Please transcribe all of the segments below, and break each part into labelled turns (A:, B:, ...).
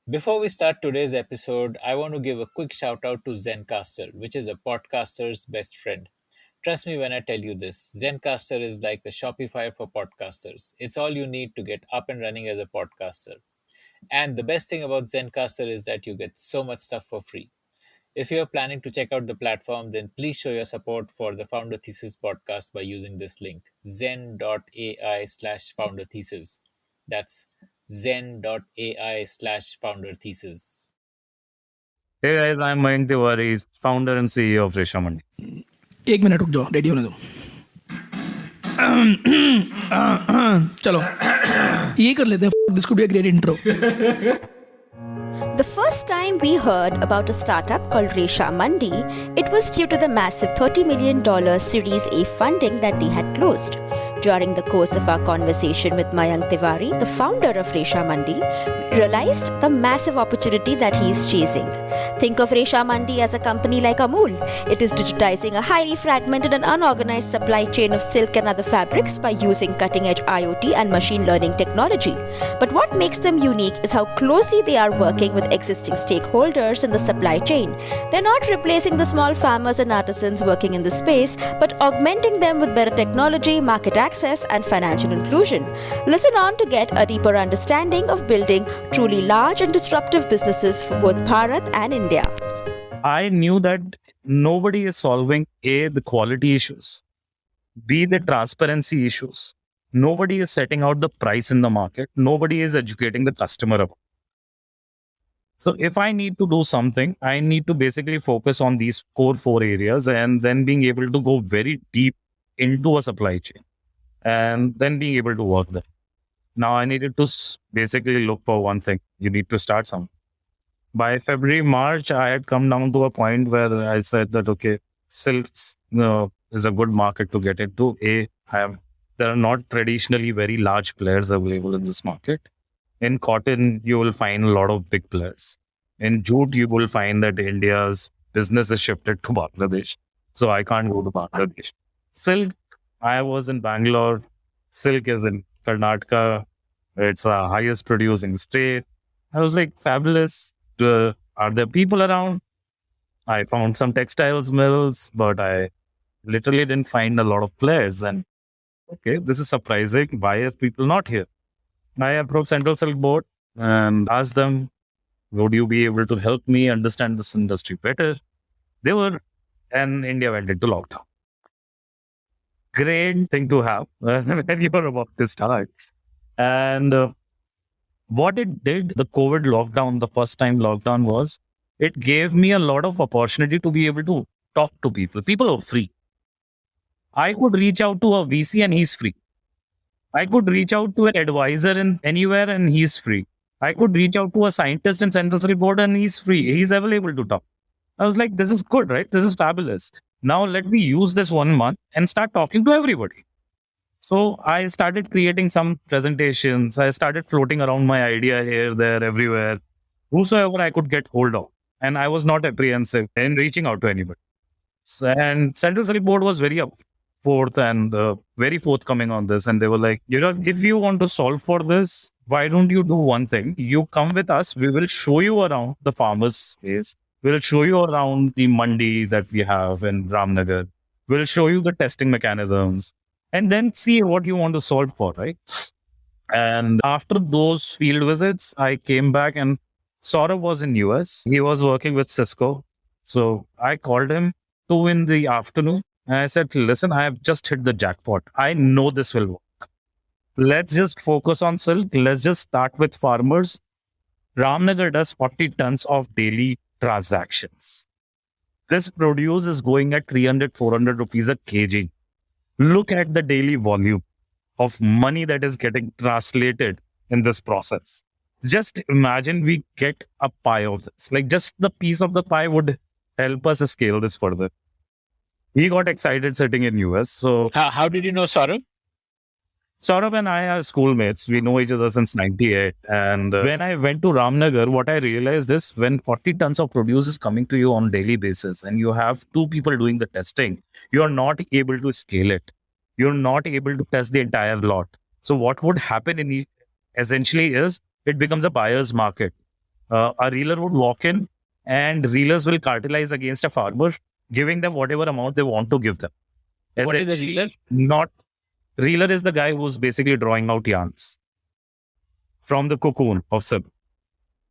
A: Before we start today's episode, I want to give a quick shout out to Zencaster, which is a podcaster's best friend. Trust me when I tell you this, Zencaster is like a Shopify for podcasters. It's all you need to get up and running as a podcaster. And the best thing about Zencaster is that you get so much stuff for free. If you're planning to check out the platform, then please show your support for the Founder Thesis podcast by using this link, zen.ai/founder thesis. That's zen.ai/founder thesis.
B: Hey guys, I'm Mayank Tiwari, founder and CEO of Reshamandi.
C: एक minute रुक जाओ ready होने दो चलो ये कर लेते हैं this could be a great intro
D: The first time we heard about a startup called Reshamandi, it was due to the massive $30 million Series A funding that they had closed. During the course of our conversation with Mayank Tiwari, the founder of Reshamandi, we realized the massive opportunity that he is chasing. Think of Reshamandi as a company like Amul. It is digitizing a highly fragmented and unorganized supply chain of silk and other fabrics by using cutting-edge IoT and machine learning technology. But what makes them unique is how closely they are working with existing stakeholders in the supply chain. They're not replacing the small farmers and artisans working in the space, but augmenting them with better technology, market access, and financial inclusion. Listen on to get a deeper understanding of building truly large and disruptive businesses for both Bharat and India.
B: I knew that nobody is solving A, the quality issues, B, the transparency issues. Nobody is setting out the price in the market. Nobody is educating the customer about. So if I need to do something, I need to basically focus on these core four areas and then being able to go very deep into a supply chain and then being able to work there. Now I needed to basically look for one thing. You need to start something. By February, March, I had come down to a point where I said that, okay, silks is a good market to get into. There are not traditionally very large players available in this market. In cotton, you will find a lot of big players. In jute, you will find that India's business is shifted to Bangladesh. So I can't go to Bangladesh. Silk, I was in Bangalore. Silk is in Karnataka. It's the highest producing state. I was like, fabulous. Are there people around? I found some textiles mills, but I literally didn't find a lot of players. And okay, this is surprising. Why are people not here? I approached Central Silk Board and asked them, would you be able to help me understand this industry better? They were, and India went into lockdown. Great thing to have when you're about to start. And what it did, the COVID lockdown, the first time lockdown was, it gave me a lot of opportunity to be able to talk to people. People are free. I could reach out to a VC and he's free. I could reach out to an advisor in anywhere and he's free. I could reach out to a scientist in Central City Board and he's free. He's available to talk. I was like, this is good, right? This is fabulous. Now let me use this 1 month and start talking to everybody. So I started creating some presentations. I started floating around my idea here, there, everywhere, whosoever I could get hold of. And I was not apprehensive in reaching out to anybody. And Central City Board was very very forthcoming on this. And they were like, if you want to solve for this, why don't you do one thing? You come with us. We will show you around the farmers' space. We'll show you around the mandi that we have in Ramnagar. We'll show you the testing mechanisms and then see what you want to solve for, right? And after those field visits, I came back and Saurabh was in US. He was working with Cisco. So I called him 2 in the afternoon. And I said, listen, I have just hit the jackpot. I know this will work. Let's just focus on silk. Let's just start with farmers. Ramnagar does 40 tons of daily transactions. This produce is going at 300, 400 rupees a kg. Look at the daily volume of money that is getting translated in this process. Just imagine we get a pie of this. Like just the piece of the pie would help us scale this further. He got excited sitting in US. So
A: How did you know Saurabh?
B: Saurabh and I are schoolmates. We know each other since 98. And when I went to Ramnagar, what I realized is when 40 tons of produce is coming to you on a daily basis and you have 2 people doing the testing, you're not able to scale it. You're not able to test the entire lot. So what would happen essentially is it becomes a buyer's market. a reeler would walk in and reelers will cartelize against a farmer, giving them whatever amount they want to give them.
A: What is a reeler?
B: Not reeler is the guy who's basically drawing out yarns from the cocoon of silk.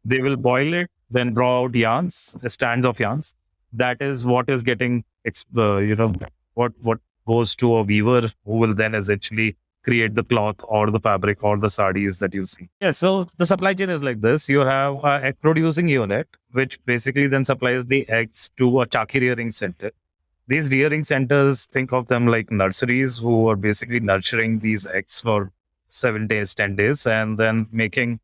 B: They will boil it, then draw out yarns, strands of yarns. That is what is getting, what goes to a weaver who will then essentially create the cloth or the fabric or the sarees that you see. Yeah, so the supply chain is like this. You have an egg producing unit, which basically then supplies the eggs to a chaki rearing center. These rearing centers, think of them like nurseries who are basically nurturing these eggs for 7 days, 10 days, and then making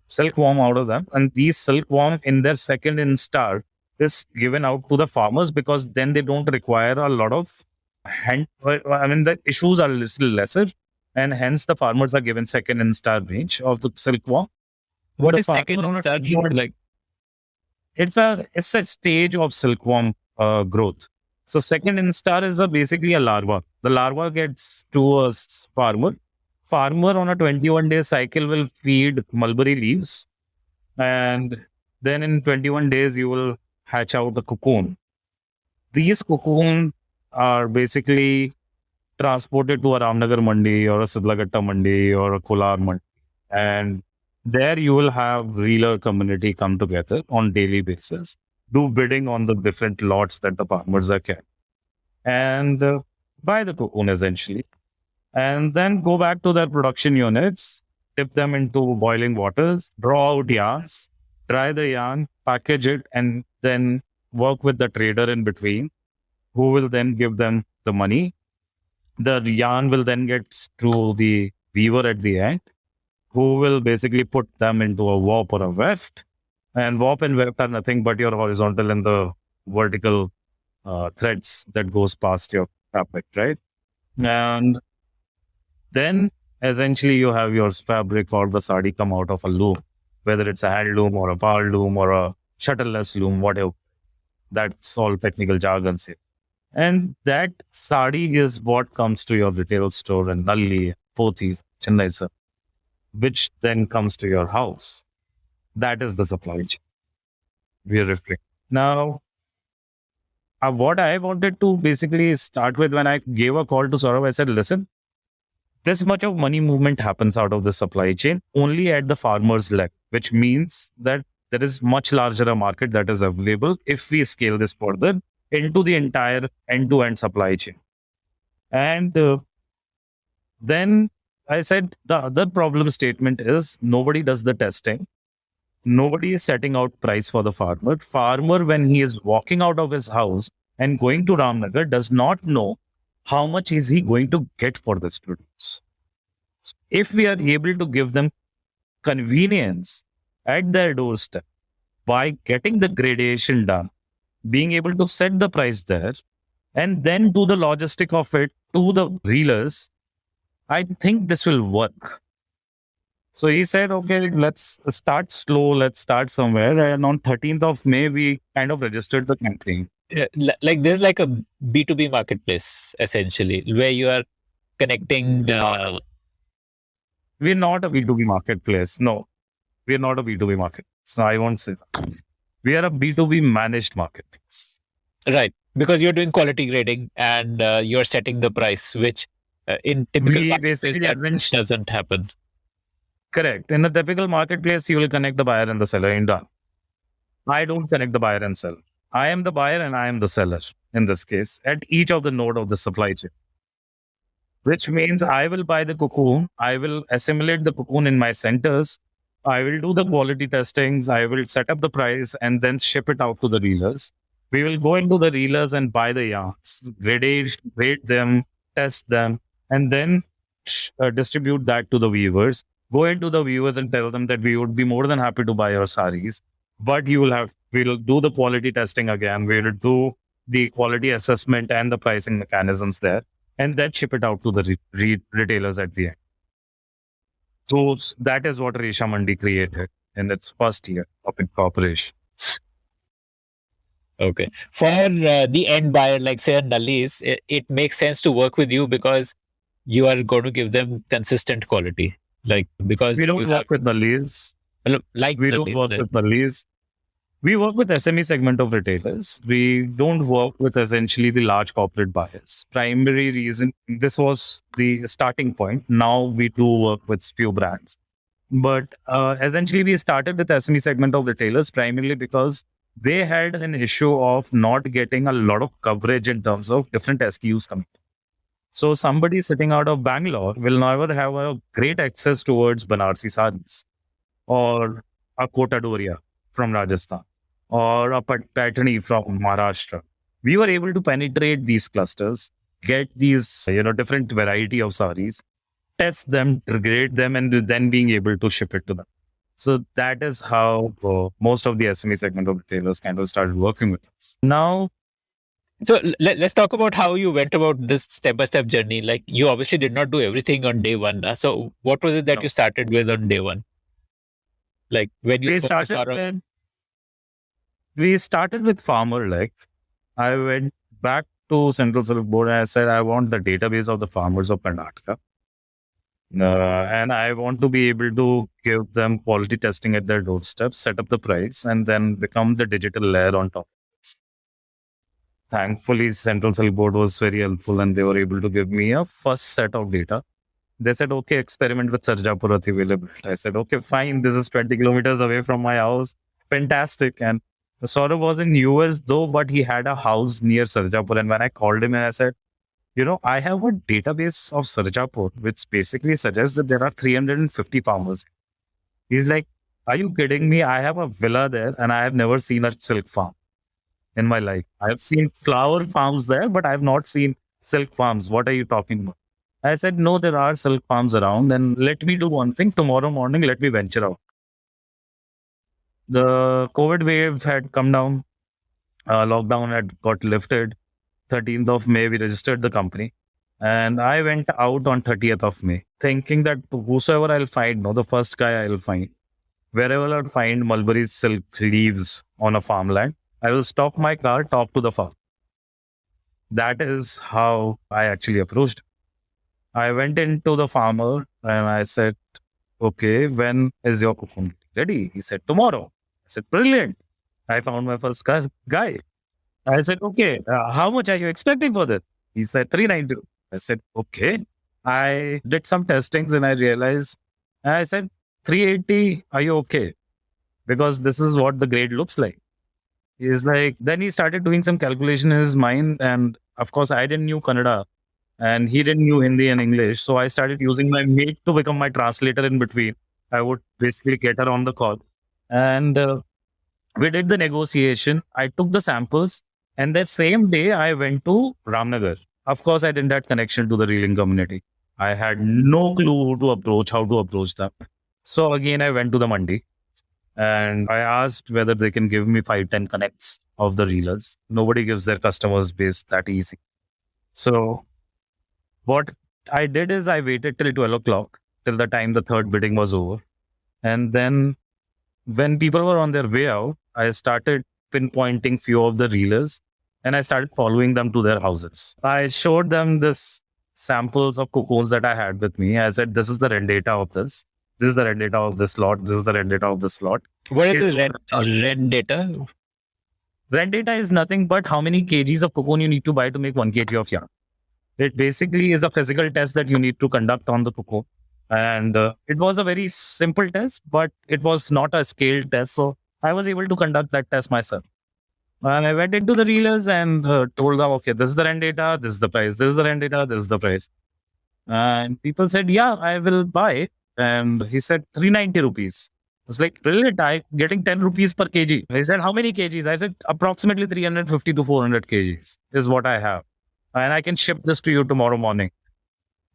B: silkworm out of them. And these silkworm in their second instar is given out to the farmers because then they don't require a lot of the issues are a little lesser, and hence the farmers are given second instar range of the silkworm.
A: What is second instar? Like,
B: it's a stage of silkworm growth. So second instar is basically a larva. The larva gets to a farmer. Farmer on a 21-day cycle will feed mulberry leaves, and then in 21 days you will hatch out the cocoon. These cocoon are basically transported to a Ramnagar Mandi or a Sidlagatta Mandi or a Kolar Mandi, and there you will have reeler community come together on daily basis, do bidding on the different lots that the farmers are carrying, and buy the cocoon essentially, and then go back to their production units, dip them into boiling waters, draw out yarns, dry the yarn, package it, and then work with the trader in between, who will then give them the money. The yarn will then get to the weaver at the end, who will basically put them into a warp or a weft. And warp and weft are nothing but your horizontal and the vertical threads that goes past your fabric, right? And then essentially you have your fabric or the sari come out of a loom, whether it's a hand loom or a pal loom or a shuttleless loom, whatever. That's all technical jargon here. And that sari is what comes to your retail store in Nalli, Pothi, Chennai, sir, which then comes to your house. That is the supply chain we are referring. Now, what I wanted to basically start with when I gave a call to Saurabh, I said, listen, this much of money movement happens out of the supply chain only at the farmer's level, which means that there is much larger a market that is available if we scale this further into the entire end-to-end supply chain. And then I said the other problem statement is nobody does the testing. Nobody is setting out price for the farmer. Farmer, when he is walking out of his house and going to Ramnagar, does not know how much is he going to get for this produce. If we are able to give them convenience at their doorstep by getting the gradation done, being able to set the price there, and then do the logistic of it to the reelers, I think this will work. So he said, okay, let's start slow. Let's start somewhere. And on 13th of May, we kind of registered the campaign.
A: like there's like a B2B marketplace, essentially, where you are connecting.
B: We're not a B2B marketplace. No, we're not a B2B marketplace. So I won't say that. We are a B2B managed marketplace.
A: Right. Because you're doing quality grading and you're setting the price, which in typical marketplace doesn't happen.
B: Correct. In a typical marketplace, you will connect the buyer and the seller in done. I don't connect the buyer and seller. I am the buyer and I am the seller in this case at each of the node of the supply chain. Which means I will buy the cocoon. I will assimilate the cocoon in my centers. I will do the quality testings. I will set up the price and then ship it out to the reelers. We will go into the reelers and buy the yarns, grade them, test them, and then distribute that to the weavers. Go into the viewers and tell them that we would be more than happy to buy your saris, but we'll do the quality testing again. We'll do the quality assessment and the pricing mechanisms there, and then ship it out to the retailers at the end. So that is what Reshamandi created in its first year of incorporation.
A: Okay. For the end buyer, like say a Nallis, it makes sense to work with you because you are going to give them consistent quality. Like because
B: we don't work with Nallis.
A: Like
B: We
A: the
B: don't work
A: business.
B: with bullies. We work with SME segment of retailers. We don't work with essentially the large corporate buyers. Primary reason, this was the starting point. Now we do work with few brands. But essentially, we started with SME segment of retailers primarily because they had an issue of not getting a lot of coverage in terms of different SKUs coming. So somebody sitting out of Bangalore will never have a great access towards Banarsi sarees or a Kota Doria from Rajasthan or a Patani from Maharashtra. We were able to penetrate these clusters, get these different variety of sarees, test them, grade them, and then being able to ship it to them. So that is how most of the SME segment of retailers kind of started working with us. Now,
A: So let's talk about how you went about this step-by-step journey. Like you obviously did not do everything on day one. So what was it that
B: no,
A: you started with on day one? Like when you
B: we
A: spoke to
B: started
A: Saurabh.
B: with we started with farmer. Like I went back to Central Select Board and I said I want the database of the farmers of Karnataka. And I want to be able to give them quality testing at their doorstep, set up the price, and then become the digital layer on top. Thankfully, Central Cell Board was very helpful and they were able to give me a first set of data. They said, okay, experiment with Sarjapur available. I said, okay, fine. This is 20 kilometers away from my house. Fantastic. And Saurabh was in US though, but he had a house near Sarjapur. And when I called him and I said, I have a database of Sarjapur, which basically suggests that there are 350 farmers. He's like, are you kidding me? I have a villa there and I have never seen a silk farm in my life. I have seen flower farms there, but I have not seen silk farms. What are you talking about? I said, no, there are silk farms around. And let me do one thing. Tomorrow morning, let me venture out. The COVID wave had come down. Lockdown had got lifted. 13th of May, we registered the company. And I went out on 30th of May, thinking that whosoever I'll find, the first guy I'll find, wherever I'll find mulberry silk leaves on a farmland, I will stop my car, talk to the farm. That is how I actually approached. I went into the farmer and I said, okay, when is your cocoon ready? He said, tomorrow. I said, brilliant. I found my first guy. I said, okay, how much are you expecting for this? He said, 390. I said, okay. I did some testings and I realized, and I said, 380, are you okay? Because this is what the grade looks like. He's like, then he started doing some calculation in his mind. And of course, I didn't knew Kannada and he didn't knew Hindi and English. So I started using my mate to become my translator in between. I would basically get her on the call. And we did the negotiation. I took the samples. And that same day, I went to Ramnagar. Of course, I didn't have connection to the reeling community. I had no clue who to approach, how to approach them. So again, I went to the Mandi and I asked whether they can give me 5-10 connects of the reelers. Nobody gives their customers base that easy. So what I did is I waited till 12 o'clock, till the time the third bidding was over. And then when people were on their way out, I started pinpointing few of the reelers and I started following them to their houses. I showed them this samples of cocoons that I had with me. I said, this is the red data of this. This is the red data of this lot. This is the red data of this lot.
A: What is the red data?
B: Red data is nothing but how many kgs of cocoon you need to buy to make 1 kg of yarn. It basically is a physical test that you need to conduct on the cocoon. And it was a very simple test, but it was not a scaled test. So I was able to conduct that test myself. And I went into the reelers and told them, okay, this is the rent data, this is the price, this is the rent data, this is the price. And people said, yeah, I will buy. And he said, 390 rupees. I was like, brilliant, I'm getting 10 rupees per kg. He said, how many kgs? I said, approximately 350 to 400 kgs is what I have. And I can ship this to you tomorrow morning.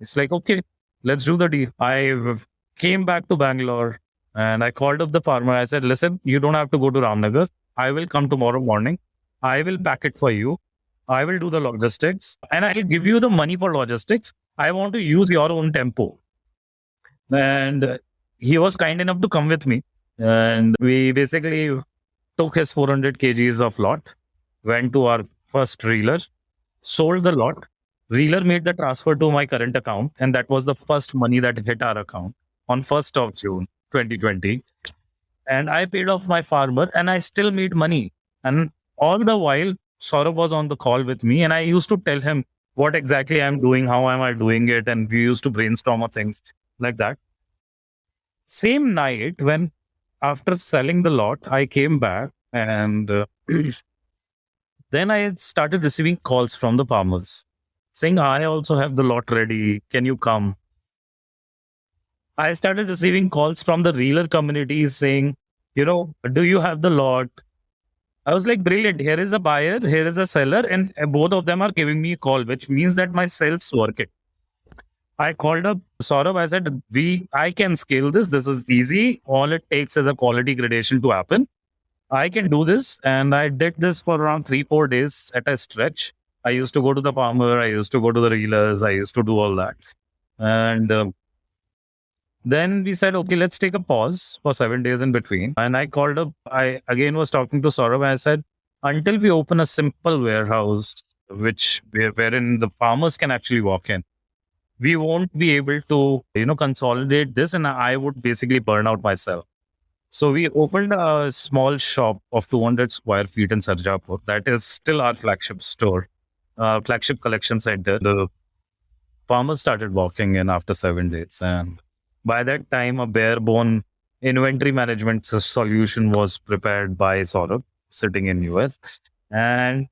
B: It's like, okay, let's do the deal. I came back to Bangalore and I called up the farmer. I said, listen, you don't have to go to Ramnagar. I will come tomorrow morning. I will pack it for you. I will do the logistics and I will give you the money for logistics. I want to use your own tempo. And he was kind enough to come with me. And we basically took his 400 kgs of lot, went to our first reeler, sold the lot. Reeler made the transfer to my current account. And that was the first money that hit our account on 1st of June, 2020. and I paid off my farmer and I still made money. And all the while, Saurabh was on the call with me and I used to tell him what exactly I'm doing, how am I doing it. And we used to brainstorm on things like that. Same night, when after selling the lot, I came back and then I started receiving calls from the farmers saying, I also have the lot ready. Can you come? I started receiving calls from the reeler community saying, do you have the lot? I was like, brilliant. Here is a buyer, here is a seller, and both of them are giving me a call, which means that my sales working. I called up Saurabh. I said, I can scale this. This is easy. All it takes is a quality gradation to happen. I can do this. And I did this for around 3-4 days at a stretch. I used to go to the farmer. I used to go to the reelers. I used to do all that. And then we said, okay, let's take a pause for 7 days in between. And I called up, I again was talking to Saurabh. And I said, until we open a simple warehouse, wherein the farmers can actually walk in, we won't be able to, consolidate this, and I would basically burn out myself. So we opened a small shop of 200 square feet in Sarjapur. That is still our flagship store, flagship collection center. The farmers started walking in after 7 days. And by that time, a bare bone inventory management solution was prepared by Saurabh sitting in US. And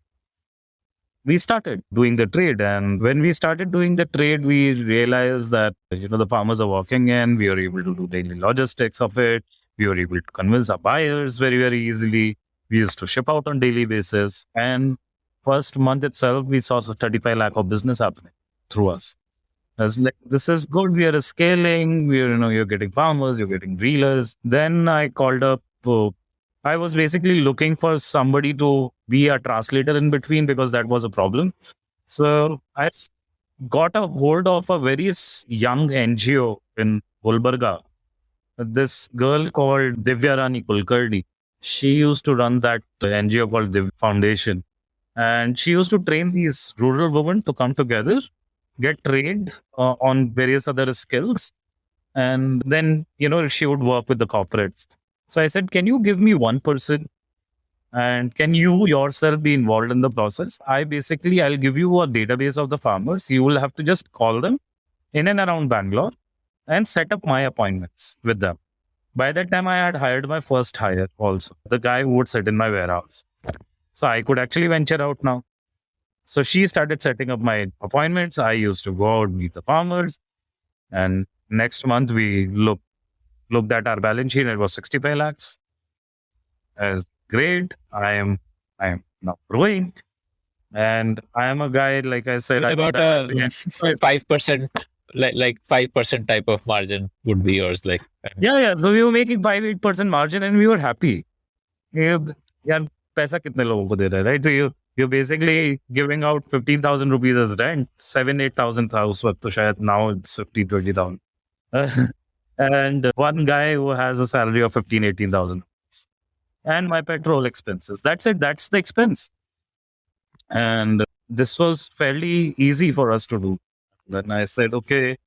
B: we started doing the trade. And when we started doing the trade, we realized that, the farmers are walking in. We are able to do daily logistics of it. We were able to convince our buyers very, very easily. We used to ship out on daily basis. And first month itself, we saw 35 lakh of business happening through us. I was like, this is good. We are scaling. You're getting farmers, you're getting reelers. Then I called up. I was basically looking for somebody to be a translator in between because that was a problem. So I got a hold of a very young NGO in Gulbarga. This girl called Divya Rani Kulkarni. She used to run that NGO called Div Foundation. And she used to train these rural women to come together, get trained on various other skills. And then, she would work with the corporates. So I said, can you give me one person and can you yourself be involved in the process? I'll give you a database of the farmers. You will have to just call them in and around Bangalore and set up my appointments with them. By that time, I had hired my first hire also, the guy who would sit in my warehouse. So I could actually venture out now. So she started setting up my appointments. I used to go out, meet the farmers. And next month, we looked at our balance sheet. It was 65 lakhs. As great. I am now growing. And I am a guy, like I said,
A: about 5%, like 5% type of margin would be yours.
B: Yeah. So we were making 5-8% margin and we were happy. Yeah, paisa kitne logo ko de rahe, right? So you're basically giving out 15,000 rupees as rent, 7,000-8,000 house worth. So shayad now it's 15,000-20,000. And one guy who has a salary of 15,000-18,000. And my petrol expenses. That's it. That's the expense. And this was fairly easy for us to do. Then I said, okay,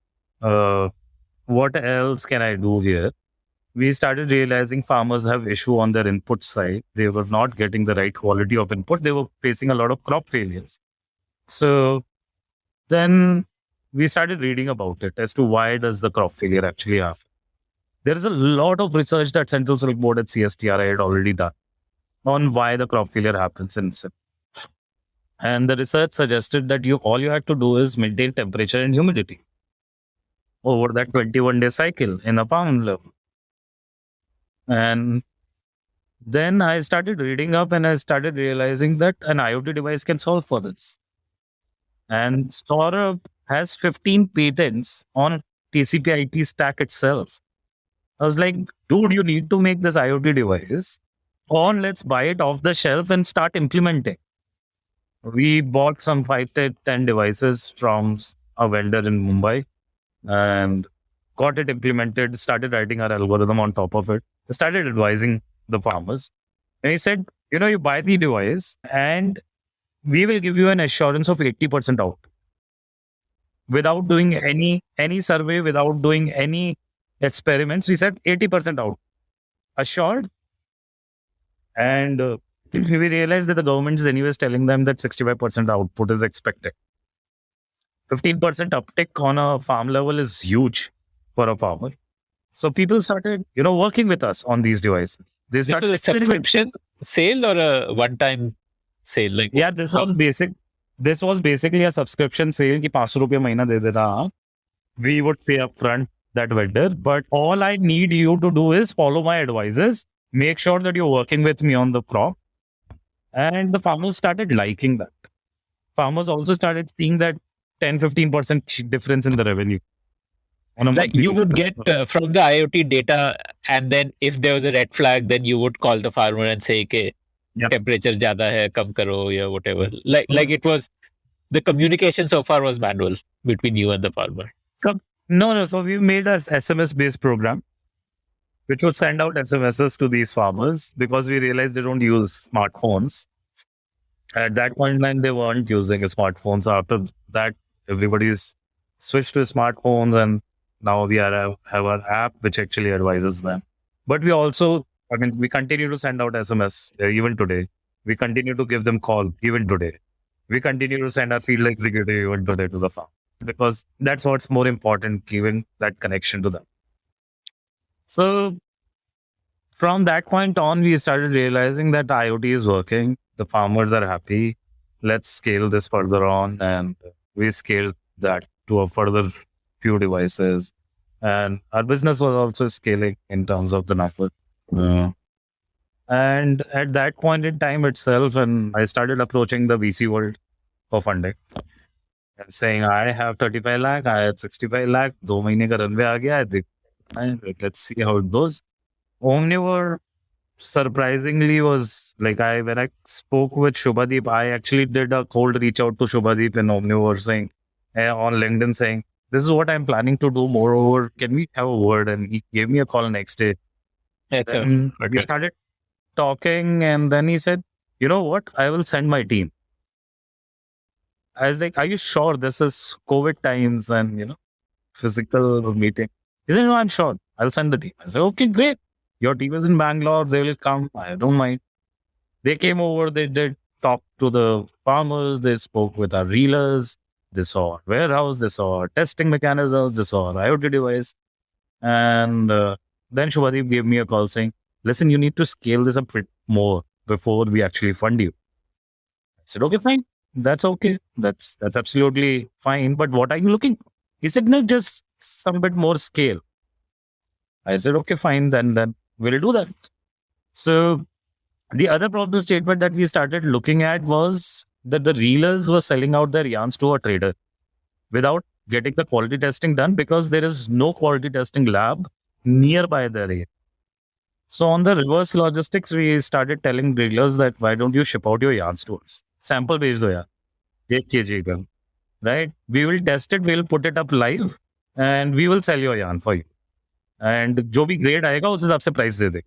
B: what else can I do here? We started realizing farmers have issue on their input side. They were not getting the right quality of input. They were facing a lot of crop failures. So then we started reading about it as to why does the crop failure actually happen. There is a lot of research that Central Silk Board at CSTRI had already done on why the crop failure happens in SIP. And the research suggested that all you had to do is maintain temperature and humidity over that 21-day cycle in a pound level. And then I started reading up and I started realizing that an IoT device can solve for this. And Saurabh has 15 patents on TCP/IP stack itself. I was like, dude, you need to make this IoT device, or let's buy it off the shelf and start implementing. We bought some 5-10 devices from a vendor in Mumbai and got it implemented, started writing our algorithm on top of it, started advising the farmers. And he said, you buy the device and we will give you an assurance of 80% out. Without doing any survey, without doing any experiments, we said 80% out. assured. And we realized that the government is anyways telling them that 65% output is expected. 15% uptick on a farm level is huge for a farmer. So people started, working with us on these devices. They
A: This was
B: started
A: a subscription sale or a one-time sale? Like,
B: Yeah, this was basic. This was basically a subscription sale कि 500 रुपये महीना दे देना आप. We would pay upfront that vendor, but all I need you to do is follow my advices. Make sure that you're working with me on the crop. And the farmers started liking that. Farmers also started seeing that 10-15% difference in the revenue. On a
A: like
B: monthly
A: you would
B: basis.
A: get from the IoT data, and then if there was a red flag, then you would call the farmer and say, "Okay,
B: Yep.
A: temperature ज़्यादा है, कम करो," या whatever. Like it was, the communication so far was manual between you and the farmer.
B: No. So we made a SMS based program, which would send out SMSs to these farmers because we realized they don't use smartphones. At that point in time, they weren't using smartphones. So after that, everybody's switched to smartphones, and now we have our app which actually advises them. But we also, we continue to send out SMS even today. We continue to give them call even today. We continue to send our field executive even today to the farm because that's what's more important, giving that connection to them. So from that point on, we started realizing that IoT is working. The farmers are happy. Let's scale this further on. And we scaled that to a further few devices. And our business was also scaling in terms of the number. And at that point in time itself, and I started approaching the VC world for funding. And saying, I have 35 lakh, I have 65 lakh, 2 mahine ka runway aa gaya, I think, let's see how it goes. Omnivore surprisingly was like when I spoke with Shubhadeep, I actually did a cold reach out to Shubhadeep in Omnivore saying on LinkedIn saying, this is what I'm planning to do. Moreover, can we have a word? And he gave me a call next day. We started talking, and then he said, you know what? I will send my team. I was like, are you sure this is COVID times and, physical meeting? He said, no, I'm sure. I'll send the team. I said, okay, great. Your team is in Bangalore. They will come. I don't mind. They came over. They did talk to the farmers. They spoke with our reelers. They saw our warehouse. They saw our testing mechanisms. They saw our IoT device. And then Shubhadeep gave me a call saying, listen, you need to scale this up a bit more before we actually fund you. I said, okay, fine. That's okay. That's absolutely fine. But what are you looking for? He said, no, just some bit more scale. I said, okay, fine. Then we'll do that. So the other problem statement that we started looking at was that the reelers were selling out their yarns to a trader without getting the quality testing done because there is no quality testing lab nearby their area. So on the reverse logistics, we started telling reelers that why don't you ship out your yarns to us? Sample bhej do yaar. 1 kg ka. Right? We will test it. We'll put it up live and we will sell your yarn for you. And jo bhi grade aayega, us hisab se price de de.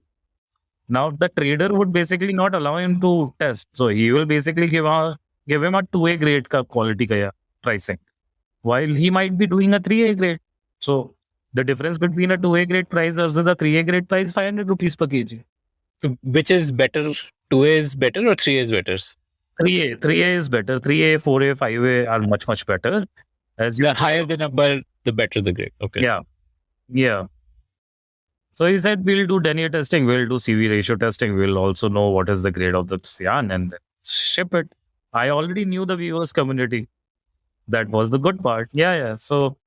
B: Now the trader would basically not allow him to test. So he will basically give him a 2A grade ka quality ka pricing. While he might be doing a 3A grade. So the difference between a 2A grade price versus a 3A grade price, 500 rupees per kg.
A: Which is better? 2A is better or 3A is better?
B: 3A is better. 3A, 4A, 5A are much, much better. As
A: the higher the number, the better the grade. Okay.
B: Yeah. So he said, we'll do denier testing, we'll do CV ratio testing, we'll also know what is the grade of the yarn and ship it. I already knew the viewers community. That was the good part. Yeah. So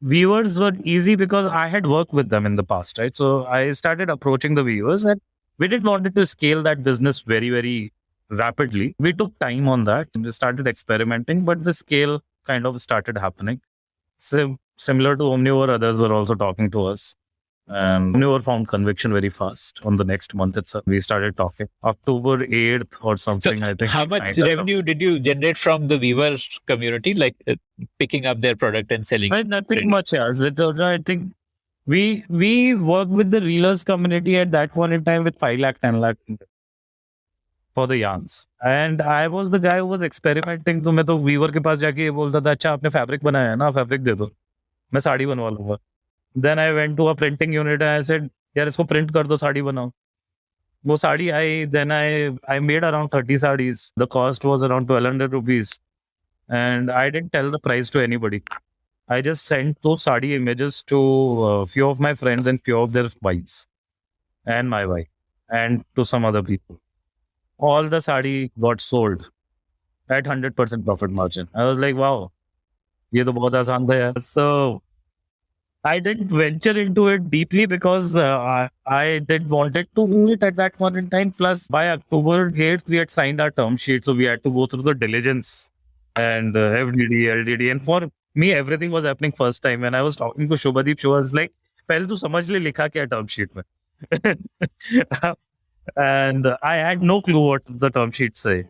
B: viewers were easy because I had worked with them in the past, right? So I started approaching the viewers and we did wanted to scale that business very, very rapidly. We took time on that and we started experimenting, but the scale kind of started happening. So similar to Omnivore, others were also talking to us. And Omnivore found conviction very fast. On the next month itself, we started talking. October 8th or something,
A: So
B: I think.
A: how much revenue did you generate from the viewer community, like picking up their product and selling?
B: Nothing much, yeah. I think we worked with the reelers community at that point in time with 5 lakh, 10 lakh for the yarns. And I was the guy who was experimenting. तो मैं तो viewer के पास जाके ये बोलता था, अच्छा आपने fabric बनाया है ना, fabric दे दो, मैं साड़ी बनवा लूँगा. Then I went to a printing unit and I said, यार इसको प्रिंट कर दो, साड़ी बनाओ. वो साड़ी आई, then I made around 30 sarees. The cost was around 1200 rupees. And I didn't tell the price to anybody. I just sent those sari images to a few of my friends and few of their wives and my wife and to some other people. All the sari got sold at 100% profit margin. I was like, wow, ये तो बहुत आसान था यार. So I didn't venture into it deeply because I did wanted to do it at that point in time. Plus, by October 8th, we had signed our term sheet, so we had to go through the diligence and FDD, LDD. And for me, everything was happening first time. When I was talking to Shubhadeep, she was like, "पहले तू समझ ले लिखा क्या term sheet में." And I had no clue what the term sheet say.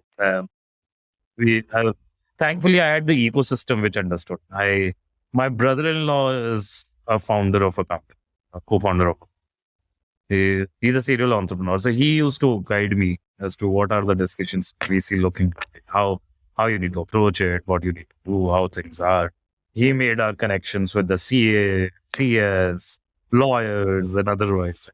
B: Thankfully, I had the ecosystem which understood. My brother-in-law is a founder of a company, a co-founder of. He's a serial entrepreneur, so he used to guide me as to what are the discussions we see looking like, how you need to approach it, what you need to do, how things are. He made our connections with the CA, CS, lawyers, and otherwise.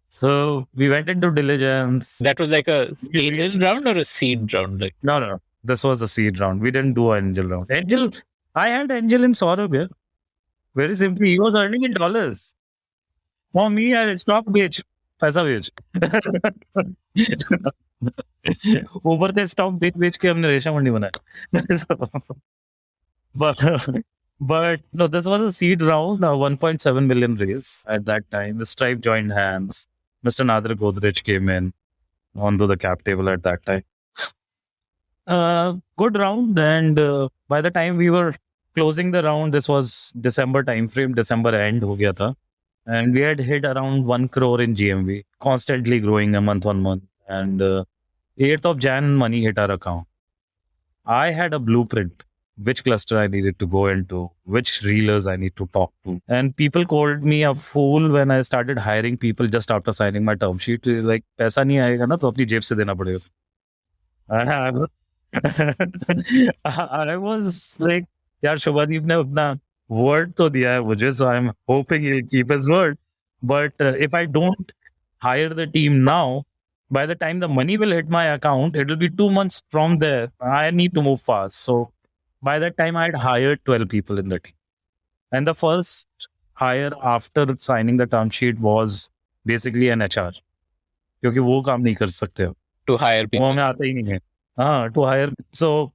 B: So we went into diligence.
A: That was like a angel round or a seed round? Like
B: No. This was a seed round. We didn't do an angel round. I had angel in Saurabh here. Very simply, he was earning in dollars. For me, I stock बेच, पैसा बेच. ऊपर से stock बेच के हमने रेशा मंडी बनाया. But no, this was a seed round, a 1.7 million raise at that time. Stripe joined hands. Mr. Nadir Godrej came in onto the cap table at that time. Good round, and by the time we were closing the round, this was December timeframe, December end ho gaya tha. And we had hit around 1 crore in GMV, constantly growing a month on month. And 8th of Jan, money hit our account. I had a blueprint, which cluster I needed to go into, which reelers I need to talk to. And people called me a fool when I started hiring people just after signing my term sheet. Like, पैसा नहीं आएगा ना तो अपनी जेब से देना पड़ेगा. I was like, यार शुभदीप ने अपना word तो दिया है मुझे, so I'm hoping he'll keep his word. But if I don't hire the team now, by the time the money will hit my account, it will be 2 months from there. I need to move fast. So by that time, I had hired 12 people in the team. And the first hire after signing the term sheet was basically an HR. क्योंकि वो काम नहीं कर सकते हो.
A: to hire people.
B: वो हमें आता ही नहीं है. To hire. So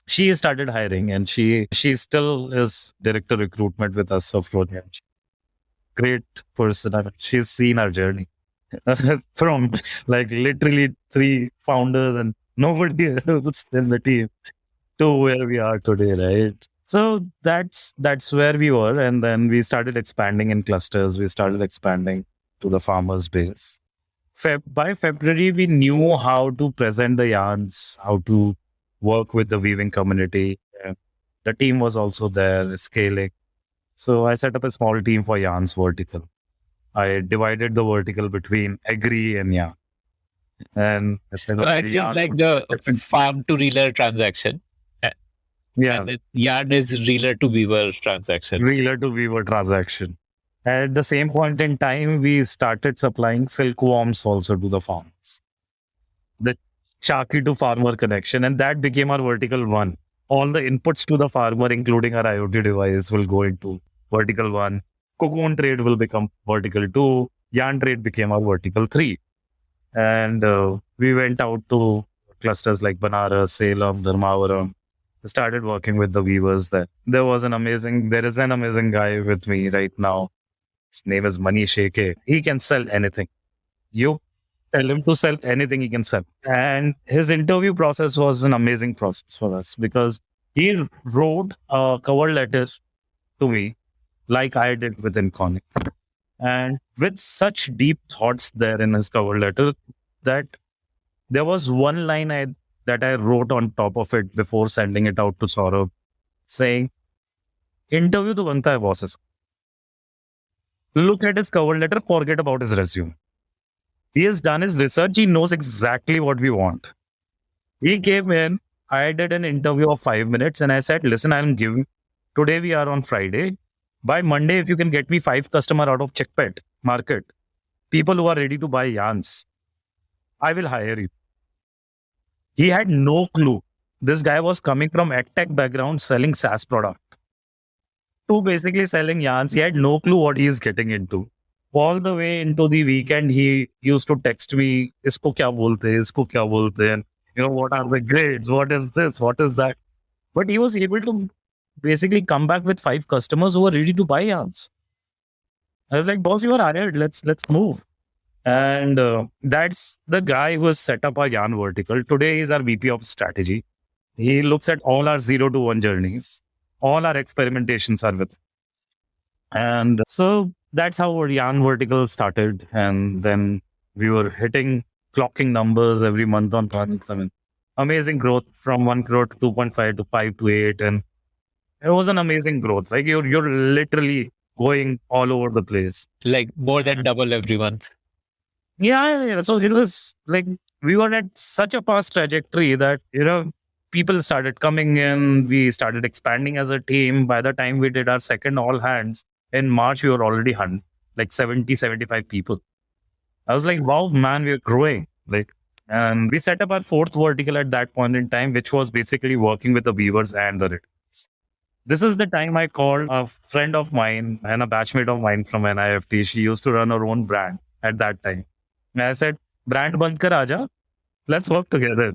B: she started hiring, and she still is director recruitment with us of Road. Great person. She's seen our journey from like literally 3 founders and nobody else in the team to where we are today, right? So that's where we were, and then we started expanding in clusters. We started expanding to the farmers base. By February, we knew how to present the yarns, how to work with the weaving community. The team was also there, scaling. So I set up a small team for yarns vertical. I divided the vertical between agri and yarn. And
A: So it is like the farm to reeler transaction.
B: Yeah.
A: And the yarn is reeler to weaver transaction.
B: Reeler to weaver transaction. At the same point in time, we started supplying silkworms also to the farmers. The Chaki to farmer connection, and that became our vertical 1. All the inputs to the farmer, including our IoT device, will go into vertical 1. Cocoon trade will become vertical 2. Yarn trade became our vertical 3. And we went out to clusters like Banaras, Salem, Dharmavaram. Started working with the weavers there. There is an amazing guy with me right now. His name is Mani Sheke. He can sell anything. You tell him to sell anything, he can sell. And his interview process was an amazing process for us because he wrote a cover letter to me like I did with Inconic. And with such deep thoughts there in his cover letter that there was one line that I wrote on top of it before sending it out to Saurabh saying, interview to banta hai bosses. Look at his cover letter, forget about his resume. He has done his research. He knows exactly what we want. He came in, I did an interview of 5 minutes and I said, listen, I'm giving, today we are on Friday. By Monday, if you can get me 5 customers out of Jackpot, market, people who are ready to buy yarns, I will hire you. He had no clue. This guy was coming from EdTech background selling SaaS product to basically selling yarns. He had no clue what he is getting into. All the way into the weekend, he used to text me, isko kya bolte, isko kya bolte, and what are the grades? What is this? What is that? But he was able to basically come back with 5 customers who were ready to buy yarns. I was like, boss, you are hired. Let's move. And that's the guy who has set up our yarn vertical. Today he's our VP of strategy. He looks at all our 0 to 1 journeys. All our experimentations are with. And so that's how our yarn vertical started. And then we were clocking numbers every month on month. I mean, amazing growth from 1 crore to 2.5 to 5 to 8. And it was an amazing growth. Like you're literally going all over the place.
A: Like more than double every month.
B: Yeah. So it was like we were at such a fast trajectory that, people started coming in. We started expanding as a team. By the time we did our second all hands in March, we were already 100, like 70, 75 people. I was like, wow, man, we're growing. And we set up our 4th vertical at that point in time, which was basically working with the weavers and the retailers. This is the time I called a friend of mine and a batchmate of mine from NIFT. She used to run her own brand at that time. And I said, brand band kar aaja, let's work together.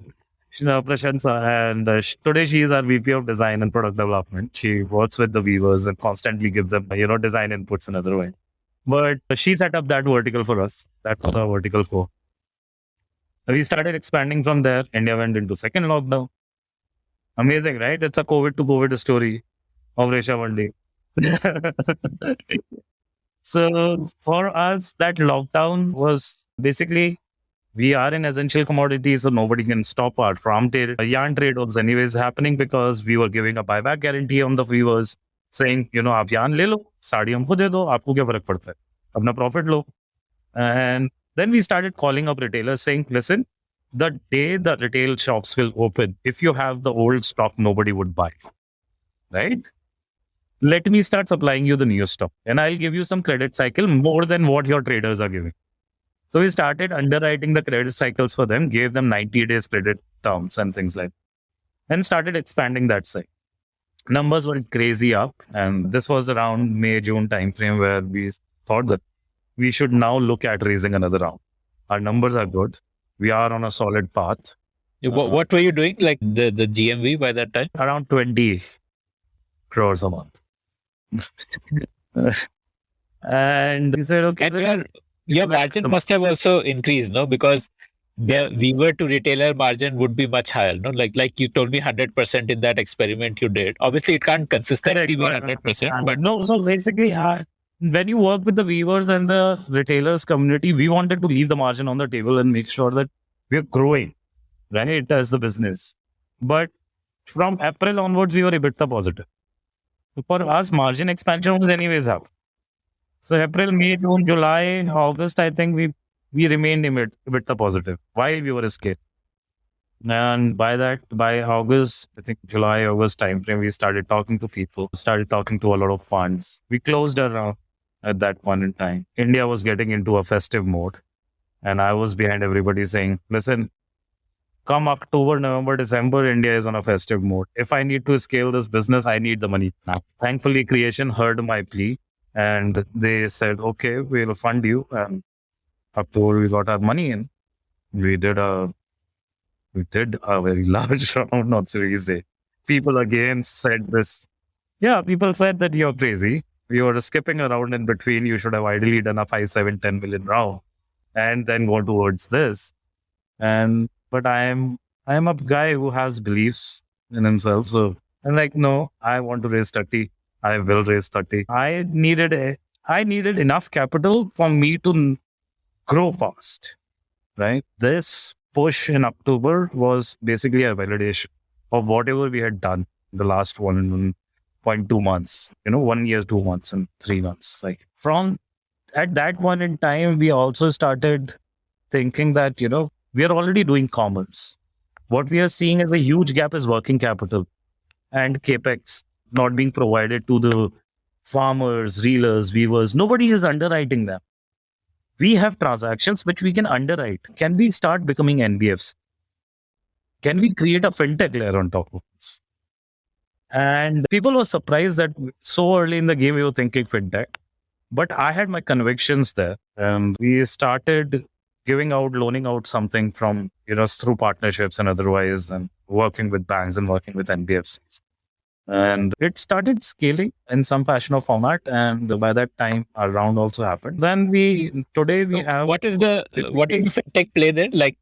B: Prashansa, and today she is our VP of design and product development. She works with the weavers and constantly gives them, design inputs and other ways. But she set up that vertical for us. That was our vertical 4. We started expanding from there. India went into second lockdown. Amazing, right? It's a COVID to COVID story of Reshamandi. So for us, that lockdown was basically, we are in essential commodities, so nobody can stop our farm trade. Yarn trade was anyways happening because we were giving a buyback guarantee on the weavers, saying, आप yarn ले लो, साड़ी हमको दे दो, आपको क्या फर्क पड़ता है, अपना profit low. And then we started calling up retailers saying, listen, the day the retail shops will open, if you have the old stock, nobody would buy, right? Let me start supplying you the new stock and I'll give you some credit cycle more than what your traders are giving. So we started underwriting the credit cycles for them, gave them 90 days credit terms and things like that, and started expanding that side. Numbers went crazy up. And this was around May, June timeframe where we thought that we should now look at raising another round. Our numbers are good. We are on a solid path.
A: What were you doing? Like the GMV by that time?
B: Around 20 crores a month. And we said, okay.
A: And your margin must have also increased, no? Because the weaver to retailer margin would be much higher, no? Like you told me 100% in that experiment you did. Obviously, it can't consistently be 100%. But
B: no, so basically, when you work with the weavers and the retailers community, we wanted to leave the margin on the table and make sure that we're growing, right, as the business. But from April onwards, we were EBITDA positive. For us, margin expansion was anyways up. So April, May, June, July, August, I think we remained EBITDA positive while we were scaling. And by August, I think July, August timeframe, we started talking to people, started talking to a lot of funds. We closed around at that point in time. India was getting into a festive mode. And I was behind everybody saying, listen, come October, November, December, India is on a festive mode. If I need to scale this business, I need the money now. Thankfully, Creation heard my plea. And they said, okay, we'll fund you. And October, we got our money in. We did a very large round on Series A. People again said this. Yeah, people said that you're crazy. We were skipping around in between. You should have ideally done a 5, 7, 10 million round and then go towards this. But I am a guy who has beliefs in himself. So I'm like, no, I want to raise 30. I will raise 30. I needed enough capital for me to grow fast, right? This push in October was basically a validation of whatever we had done the last 1.2 months, 1 year, 2 months and 3 months. Like from at that point in time, we also started thinking that, we are already doing commerce. What we are seeing as a huge gap is working capital and capex not being provided to the farmers, reelers, weavers. Nobody is underwriting them. We have transactions which we can underwrite. Can we start becoming NBFs? Can we create a fintech layer on top of this? And people were surprised that so early in the game we were thinking fintech. But I had my convictions there. And we started loaning out something from, through partnerships and otherwise, and working with banks and working with NBFCs. And it started scaling in some fashion or format. And by that time, our round also happened. Then today we have.
A: What is the fintech play there? Like,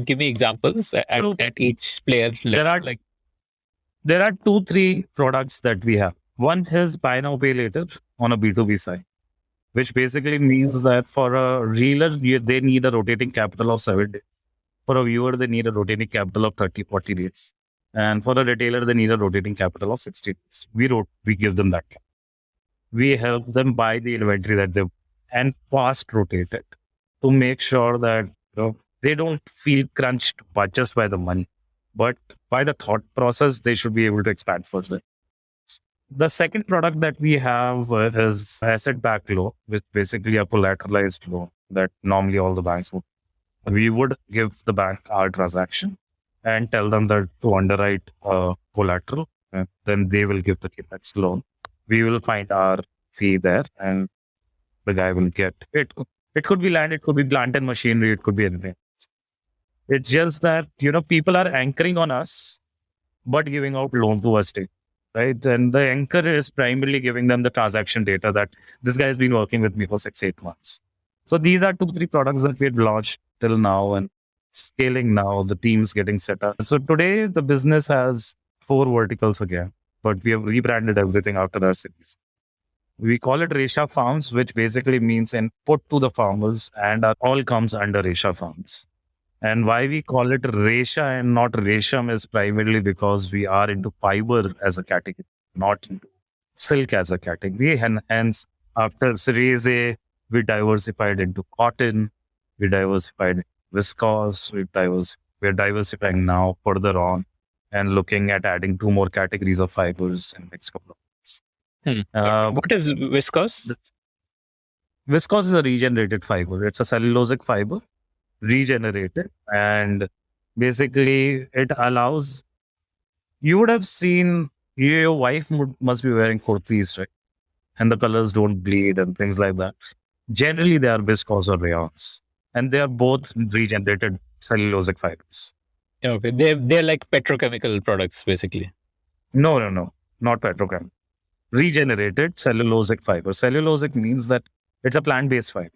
A: give me examples at each player level.
B: There are 2-3 products that we have. One is buy now, pay later on a B2B side, which basically means that for a reeler, they need a rotating capital of 7 days. For a viewer, they need a rotating capital of 30, 40 days. And for a retailer, they need a rotating capital of 60 days. We give them that. We help them buy the inventory that they and fast rotate it to make sure that they don't feel crunched just by the money, but by the thought process, they should be able to expand further. The second product that we have is asset-backed loan, which basically a collateralized loan that normally all the banks would. We would give the bank our transaction and tell them that to underwrite collateral, and then they will give the capex loan. We will find our fee there, and the guy will get it. It could be land, it could be plant and machinery, it could be anything. It's just that, people are anchoring on us, but giving out loan to us too, right? And the anchor is primarily giving them the transaction data that this guy has been working with me for 6-8 months. So these are 2-3 products that we had launched till now and scaling now. The team's getting set up. So today the business has 4 verticals again, but we have rebranded everything after our series. We call it Resha Farms, which basically means input to the farmers, and all comes under Resha Farms. And why we call it Resha and not Resham is primarily because we are into fiber as a category, not into silk as a category. And hence, after Series A, we diversified into cotton, we diversified viscose, we're diversifying now further on and looking at adding 2 more categories of fibers in the next couple of months.
A: What is viscose?
B: Viscose is a regenerated fiber. It's a cellulosic fiber, regenerated, and basically it allows. You would have seen your wife must be wearing kurtis, right? And the colors don't bleed and things like that. Generally, they are viscose or rayons, and they are both regenerated cellulosic fibers.
A: Okay, they're like petrochemical products, basically.
B: No, not petrochemical. Regenerated cellulosic fiber. Cellulosic means that it's a plant-based fiber.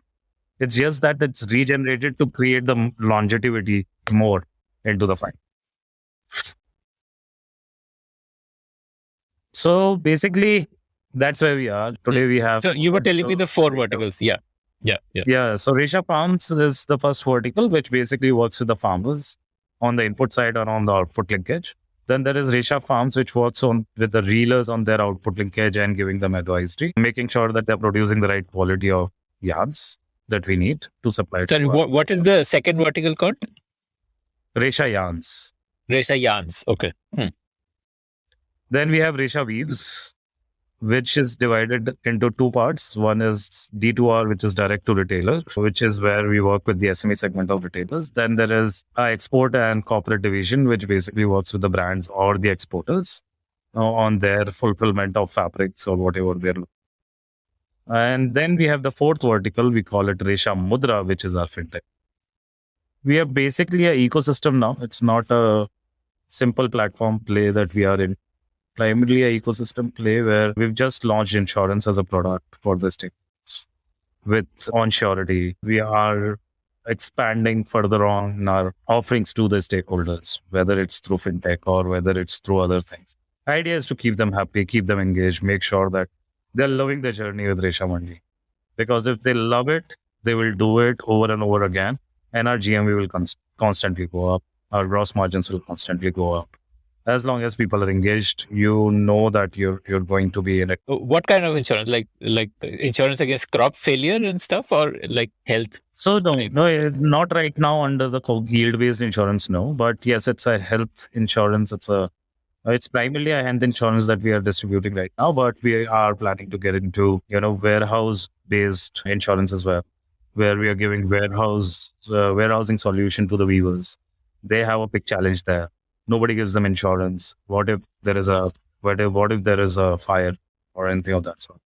B: It's just that it's regenerated to create the longevity more into the fiber. So basically, that's where we are. Today we have...
A: So you were telling me the 4 verticals. Yeah.
B: So Resha Farms is the first vertical, which basically works with the farmers on the input side or on the output linkage. Then there is Resha Farms, which works with the reelers on their output linkage and giving them advisory, making sure that they're producing the right quality of yarns that we need to supply.
A: Sorry, what is the second vertical called?
B: Resha Yarns.
A: Resha Yarns. Okay.
B: Then we have Resha Weaves, which is divided into 2 parts. One is D2R, which is direct to retailer, which is where we work with the SME segment of retailers. Then there is our export and corporate division, which basically works with the brands or the exporters on their fulfillment of fabrics or whatever they're looking. And then we have the 4th vertical, we call it Resha Mudra, which is our fintech. We are basically an ecosystem now. It's not a simple platform play that we are in. Primarily an ecosystem play where we've just launched insurance as a product for the stakeholders. With on-surety, we are expanding further on our offerings to the stakeholders, whether it's through fintech or whether it's through other things. The idea is to keep them happy, keep them engaged, make sure that they're loving the journey with Reshamandi. Because if they love it, they will do it over and over again. And our GMV will constantly go up. Our gross margins will constantly go up. As long as people are engaged, you know that you're going to be in it.
A: What kind of insurance? Like insurance against crop failure and stuff, or like health?
B: So no, it's not right now under the yield-based insurance, no. But yes, it's a health insurance. It's primarily a health insurance that we are distributing right now, but we are planning to get into, warehouse-based insurance as well. where we are giving warehousing solution to the weavers. They have a big challenge there. Nobody gives them insurance. What if there is a fire or anything of that sort?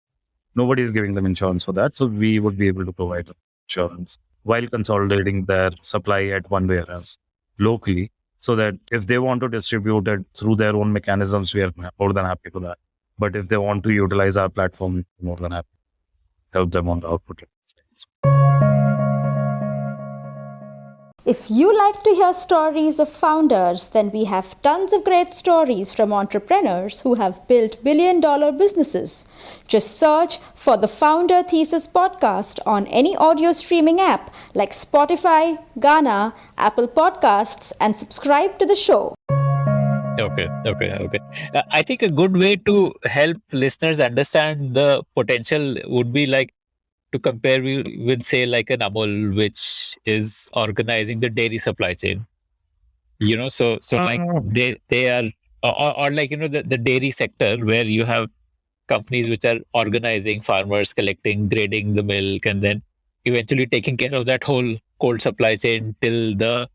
B: Nobody is giving them insurance for that. So we would be able to provide them insurance while consolidating their supply at one warehouse locally, so that if they want to distribute it through their own mechanisms, we are more than happy for that. But if they want to utilize our platform, we're more than happy to help them on the output.
D: If you like to hear stories of founders, then we have tons of great stories from entrepreneurs who have built billion-dollar businesses. Just search for the Founder Thesis podcast on any audio streaming app like Spotify, Gaana, Apple Podcasts, and subscribe to the show.
A: Okay. I think a good way to help listeners understand the potential would be like to compare with, say, like an Amul, which is organizing the dairy supply chain. So like they are, or like, the dairy sector, where you have companies which are organizing farmers, collecting, grading the milk, and then eventually taking care of that whole cold supply chain till the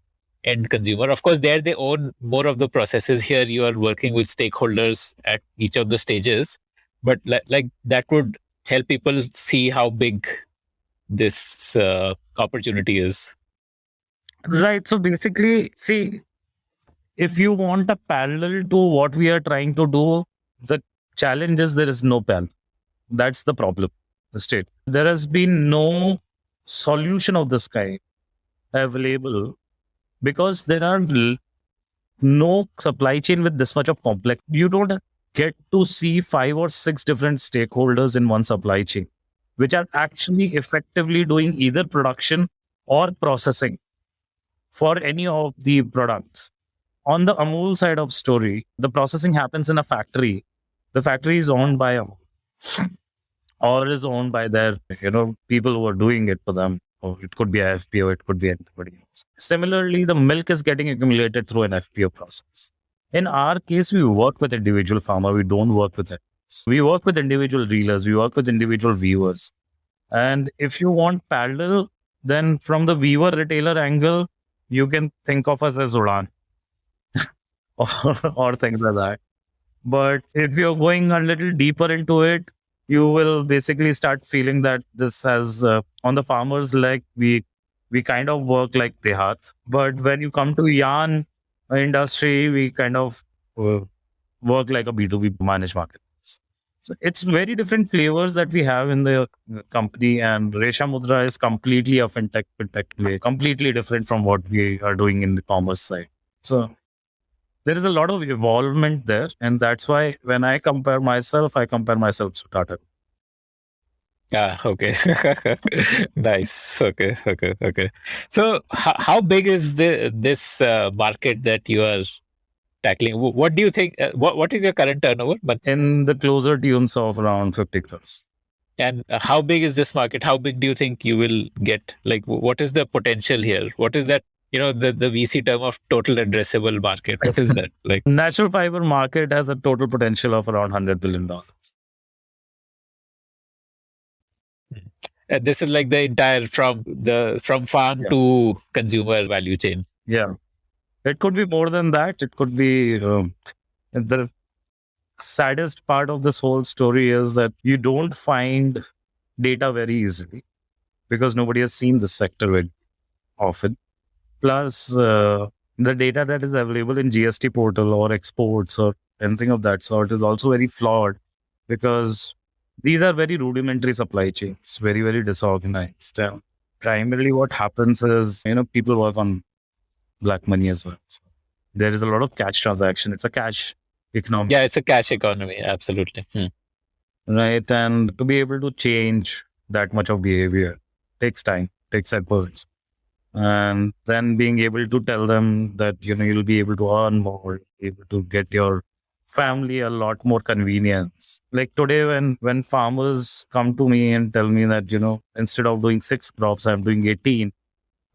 A: end consumer. Of course, there they own more of the processes. Here you are working with stakeholders at each of the stages, but like that would help people see how big this opportunity is.
B: Right. So basically, see, if you want a parallel to what we are trying to do, the challenge is there is no parallel. That's the problem. The state. There has been no solution of this kind available because there are no supply chain with this much of complex. You don't get to see 5 or 6 different stakeholders in one supply chain, which are actually effectively doing either production or processing for any of the products. On the Amul side of story, the processing happens in a factory. The factory is owned by Amul or is owned by their, people who are doing it for them. Or it could be a FPO, it could be anybody else. Similarly, the milk is getting accumulated through an FPO process. In our case, we work with individual farmer. We don't work with it. We work with individual dealers. We work with individual viewers. And if you want parallel, then from the viewer retailer angle, you can think of us as Udan or things like that. But if you're going a little deeper into it, you will basically start feeling that this has on the farmer's leg, we kind of work like Dehat. But when you come to yarn industry, we kind of work like a B2B managed market. So it's very different flavors that we have in the company, and Reshamudra is completely a fintech play, completely different from what we are doing in the commerce side. So there is a lot of evolvement there, and that's why when I compare myself to Tata.
A: Okay. Nice. Okay. So how big is this market that you are tackling? What do you think? What is your current turnover? But
B: in the closer tunes of around 50 crores.
A: And how big is this market? How big do you think you will get? Like, what is the potential here? What is that? The VC term of total addressable market. What is that? Like,
B: natural fiber market has a total potential of around $100 billion.
A: This is like the entire from farm to consumer value chain.
B: Yeah. It could be more than that. It could be the saddest part of this whole story is that you don't find data very easily because nobody has seen the sector very often. Plus, the data that is available in GST portal or exports or anything of that sort is also very flawed because these are very rudimentary supply chains, very, very disorganized. Primarily what happens is, people work on black money as well. So there is a lot of cash transaction. It's a cash economy.
A: Yeah, it's a cash economy. Absolutely.
B: Right. And to be able to change that much of behavior takes time, takes efforts. And then being able to tell them that, you'll be able to earn more, able to get your family a lot more convenience. Like today, when farmers come to me and tell me that, instead of doing 6 crops, I'm doing 18,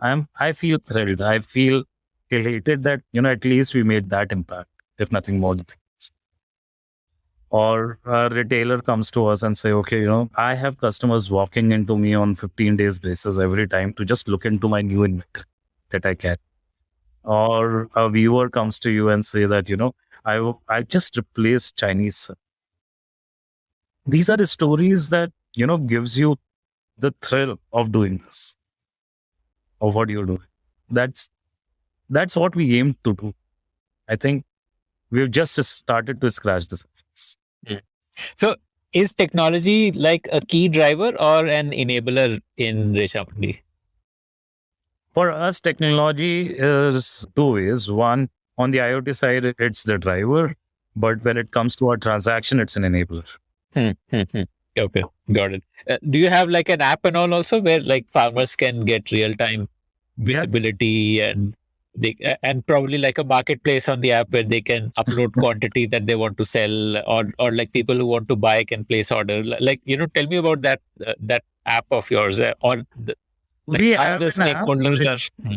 B: I feel thrilled. I feel elated that, at least we made that impact, if nothing more than things. Or a retailer comes to us and say, okay, I have customers walking into me on 15 days basis every time to just look into my new inventory that I carry. Or a viewer comes to you and say that, I just replaced Chinese. These are the stories that, gives you the thrill of doing this, of what you're doing. That's what we aim to do. I think we've just started to scratch the surface.
A: Mm. So is technology like a key driver or an enabler in Reshamandi?
B: For us, technology is two ways. One, on the IoT side, it's the driver. But when it comes to our transaction, it's an enabler.
A: Okay, got it. Do you have like an app and all also where like farmers can get real-time visibility and and probably like a marketplace on the app where they can upload quantity that they want to sell, or like people who want to buy can place order. Like, tell me about that app of yours, or
B: We
A: how
B: have
A: the
B: an app.
A: stakeholders are.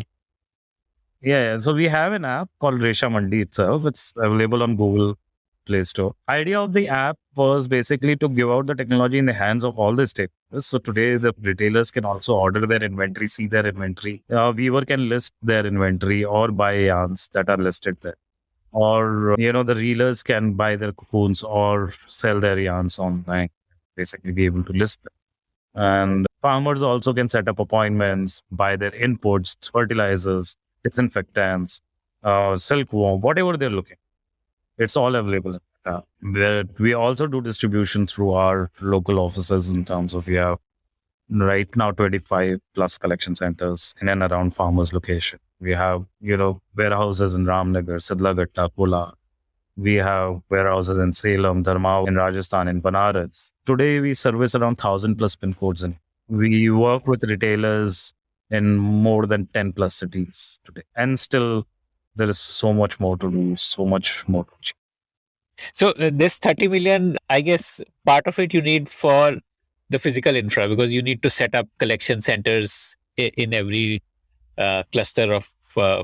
B: Yeah. So we have an app called Reshamandi itself. It's available on Google Play Store. Idea of the app was basically to give out the technology in the hands of all the stakeholders. So today the retailers can also order their inventory, see their inventory. Viewer can list their inventory or buy yarns that are listed there. Or, the reelers can buy their cocoons or sell their yarns online, basically be able to list them. And farmers also can set up appointments, buy their inputs, fertilizers, disinfectants, silkworm, whatever they're looking. It's all available. We also do distribution through our local offices in terms of we have right now 25 plus collection centers in and around farmers' location. We have, warehouses in Ramnagar, Sidlagatta, Pula. We have warehouses in Salem, Dharma, in Rajasthan, in Banaras. Today, we service around 1,000 plus pin codes. And we work with retailers in more than 10 plus cities today. And still, there is so much more to do, so much more to achieve.
A: So this 30 million, I guess part of it you need for the physical infra, because you need to set up collection centers in every cluster of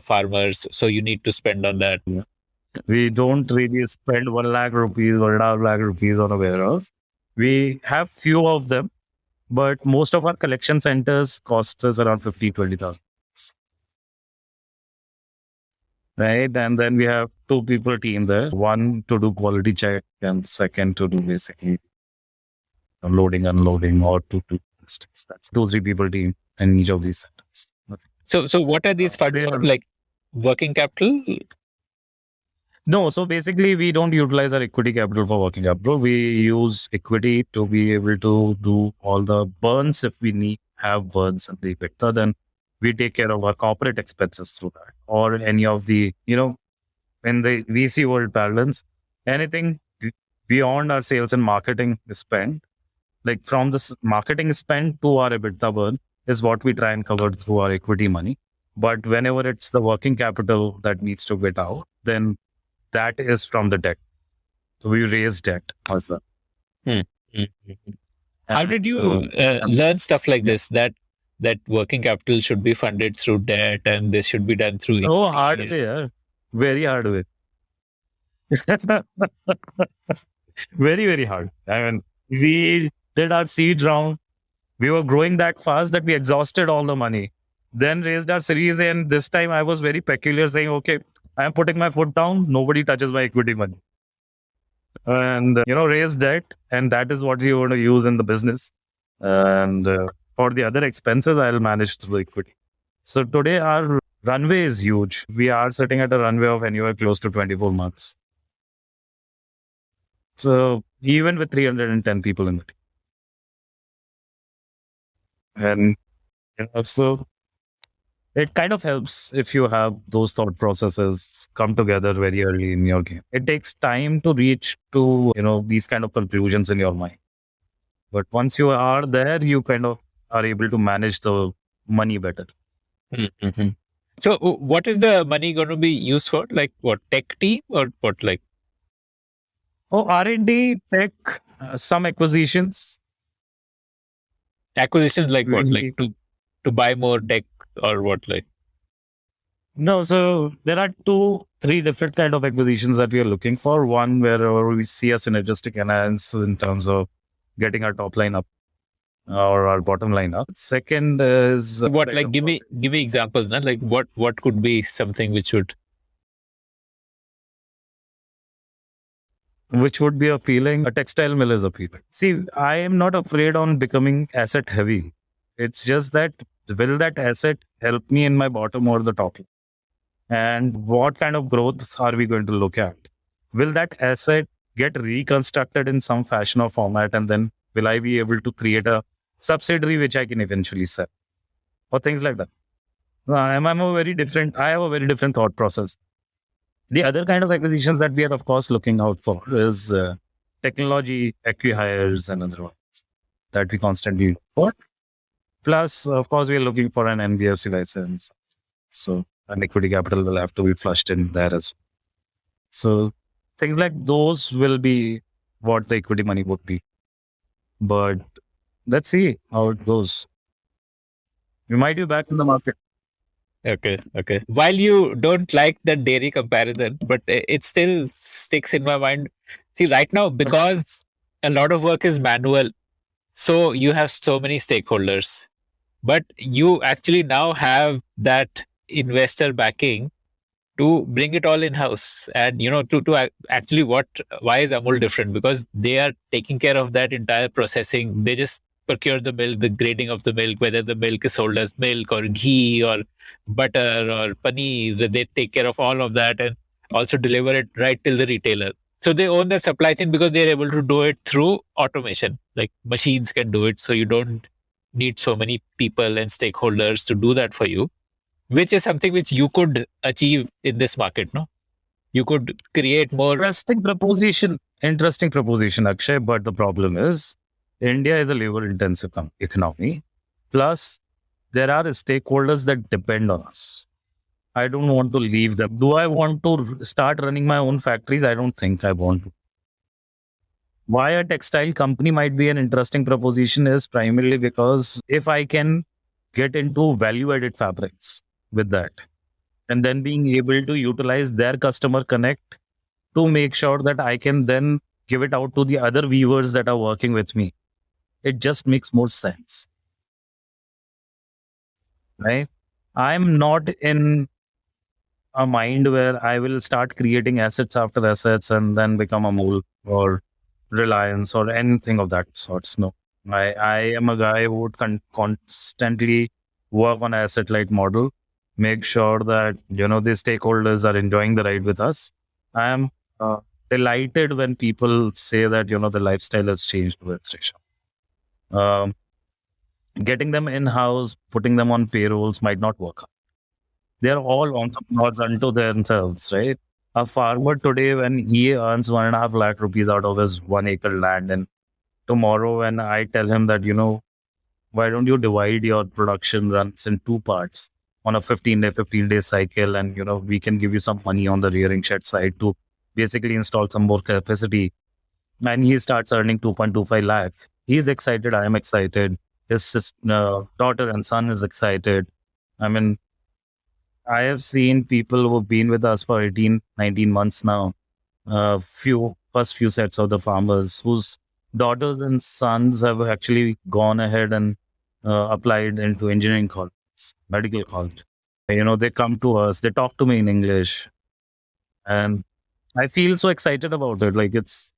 A: farmers. So you need to spend on that.
B: Yeah. We don't really spend 1 lakh rupees, 1.5 lakh rupees on a warehouse. We have few of them, but most of our collection centers cost us around 20,000. Right. And then we have 2 people team there. One to do quality check and second to do basically loading, unloading, or to do listings. That's 2-3 people team in each of these centers.
A: So what are these funds for? Like working capital?
B: No, so basically we don't utilize our equity capital for working capital. We use equity to be able to do all the burns if we have burns and the EBITDA, then we take care of our corporate expenses through that, or any of the, in the VC world balance, anything beyond our sales and marketing spend, like from the marketing spend to our EBITDA burn is what we try and cover through our equity money. But whenever it's the working capital that needs to get out, then that is from the debt. So we raise debt as well.
A: How did you learn stuff like this? That working capital should be funded through debt and this should be done through equity?
B: Oh, hard way, yeah. Very hard way. Very, very hard. I mean, we did our seed round. We were growing that fast that we exhausted all the money. Then raised our series A, and this time I was very peculiar, saying, okay, I'm putting my foot down. Nobody touches my equity money. And, raise debt. And that is what you want to use in the business. And for the other expenses, I'll manage through equity. So today our runway is huge. We are sitting at a runway of anywhere close to 24 months. So even with 310 people in the team. And, so it kind of helps if you have those thought processes come together very early in your game. It takes time to reach to, these kind of conclusions in your mind. But once you are there, you kind of are able to manage the money better.
A: Mm-hmm. So what is the money going to be used for? Like what, tech team or what, like?
B: Oh, R&D, tech, some acquisitions.
A: Acquisitions like what? Like to buy more tech or what, like?
B: No, so there are three different kind of acquisitions that we are looking for. One where we see a synergistic alliance in terms of getting our top line up or our bottom line up. Second is
A: What, like, give me examples, na? Like what could be something
B: which would be appealing. A textile mill is appealing. See, I am not afraid on becoming asset heavy. It's just that will that asset help me in my bottom or the top? And what kind of growth are we going to look at? Will that asset get reconstructed in some fashion or format? And then will I be able to create a subsidiary which I can eventually sell or things like that? I have a very different thought process. The other kind of acquisitions that we are, of course, looking out for is technology acquihires and other ones that we constantly look for. Plus, of course, we are looking for an NBFC license. So an equity capital will have to be flushed in there as well. So things like those will be what the equity money would be. But let's see how it goes. We might be back in the market.
A: Okay. While you don't like the dairy comparison, but it still sticks in my mind. See, right now, because a lot of work is manual, so you have so many stakeholders, but you actually now have that investor backing to bring it all in house. And actually, why is Amul different? Because they are taking care of that entire processing. They just procure the milk, the grading of the milk, whether the milk is sold as milk or ghee or butter or paneer. They take care of all of that and also deliver it right till the retailer. So they own their supply chain because they're able to do it through automation. Like machines can do it, so you don't need so many people and stakeholders to do that for you, which is something which you could achieve in this market. No, you could create more.
B: Interesting proposition, Akshay. But the problem is, India is a labor-intensive economy. Plus, there are stakeholders that depend on us. I don't want to leave them. Do I want to start running my own factories? I don't think I want to. Why a textile company might be an interesting proposition is primarily because if I can get into value-added fabrics with that, and then being able to utilize their customer connect to make sure that I can then give it out to the other weavers that are working with me. It just makes more sense. Right? I'm not in a mind where I will start creating assets after assets and then become a mole or Reliance or anything of that sorts. No, I am a guy who would constantly work on asset light model, make sure that the stakeholders are enjoying the ride with us. I am delighted when people say that the lifestyle has changed with Reshamandi. Getting them in house, putting them on payrolls might not work. They're all entrepreneurs unto themselves, right? A farmer today, when he earns 1.5 lakh rupees out of his 1 acre land, and tomorrow when I tell him that, why don't you divide your production runs in 2 parts on a 15-day cycle, and, we can give you some money on the rearing shed side to basically install some more capacity. And he starts earning 2.25 lakh. He's excited. I am excited. His daughter and son is excited. I mean, I have seen people who've been with us for 18, 19 months now. First few sets of the farmers whose daughters and sons have actually gone ahead and applied into engineering colleges, medical college. They come to us, they talk to me in English, and I feel so excited about it. Like it's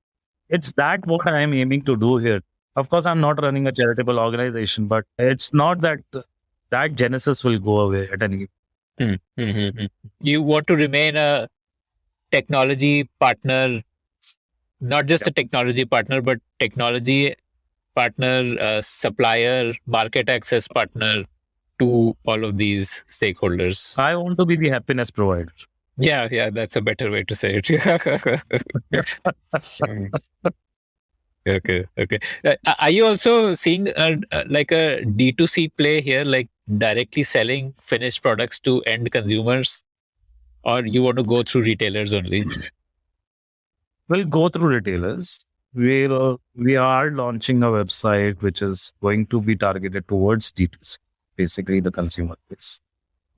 B: that what I'm aiming to do here. Of course, I'm not running a charitable organization, but it's not that genesis will go away at any.
A: You want to remain a technology partner, not just a technology partner, but technology partner, supplier, market access partner to all of these stakeholders.
B: I want to be the happiness provider.
A: Yeah, that's a better way to say it. Okay. Are you also seeing like a D2C play here, like directly selling finished products to end consumers, or you want to go through retailers only?
B: We'll go through retailers. We are launching a website which is going to be targeted towards D2C, basically the consumer base.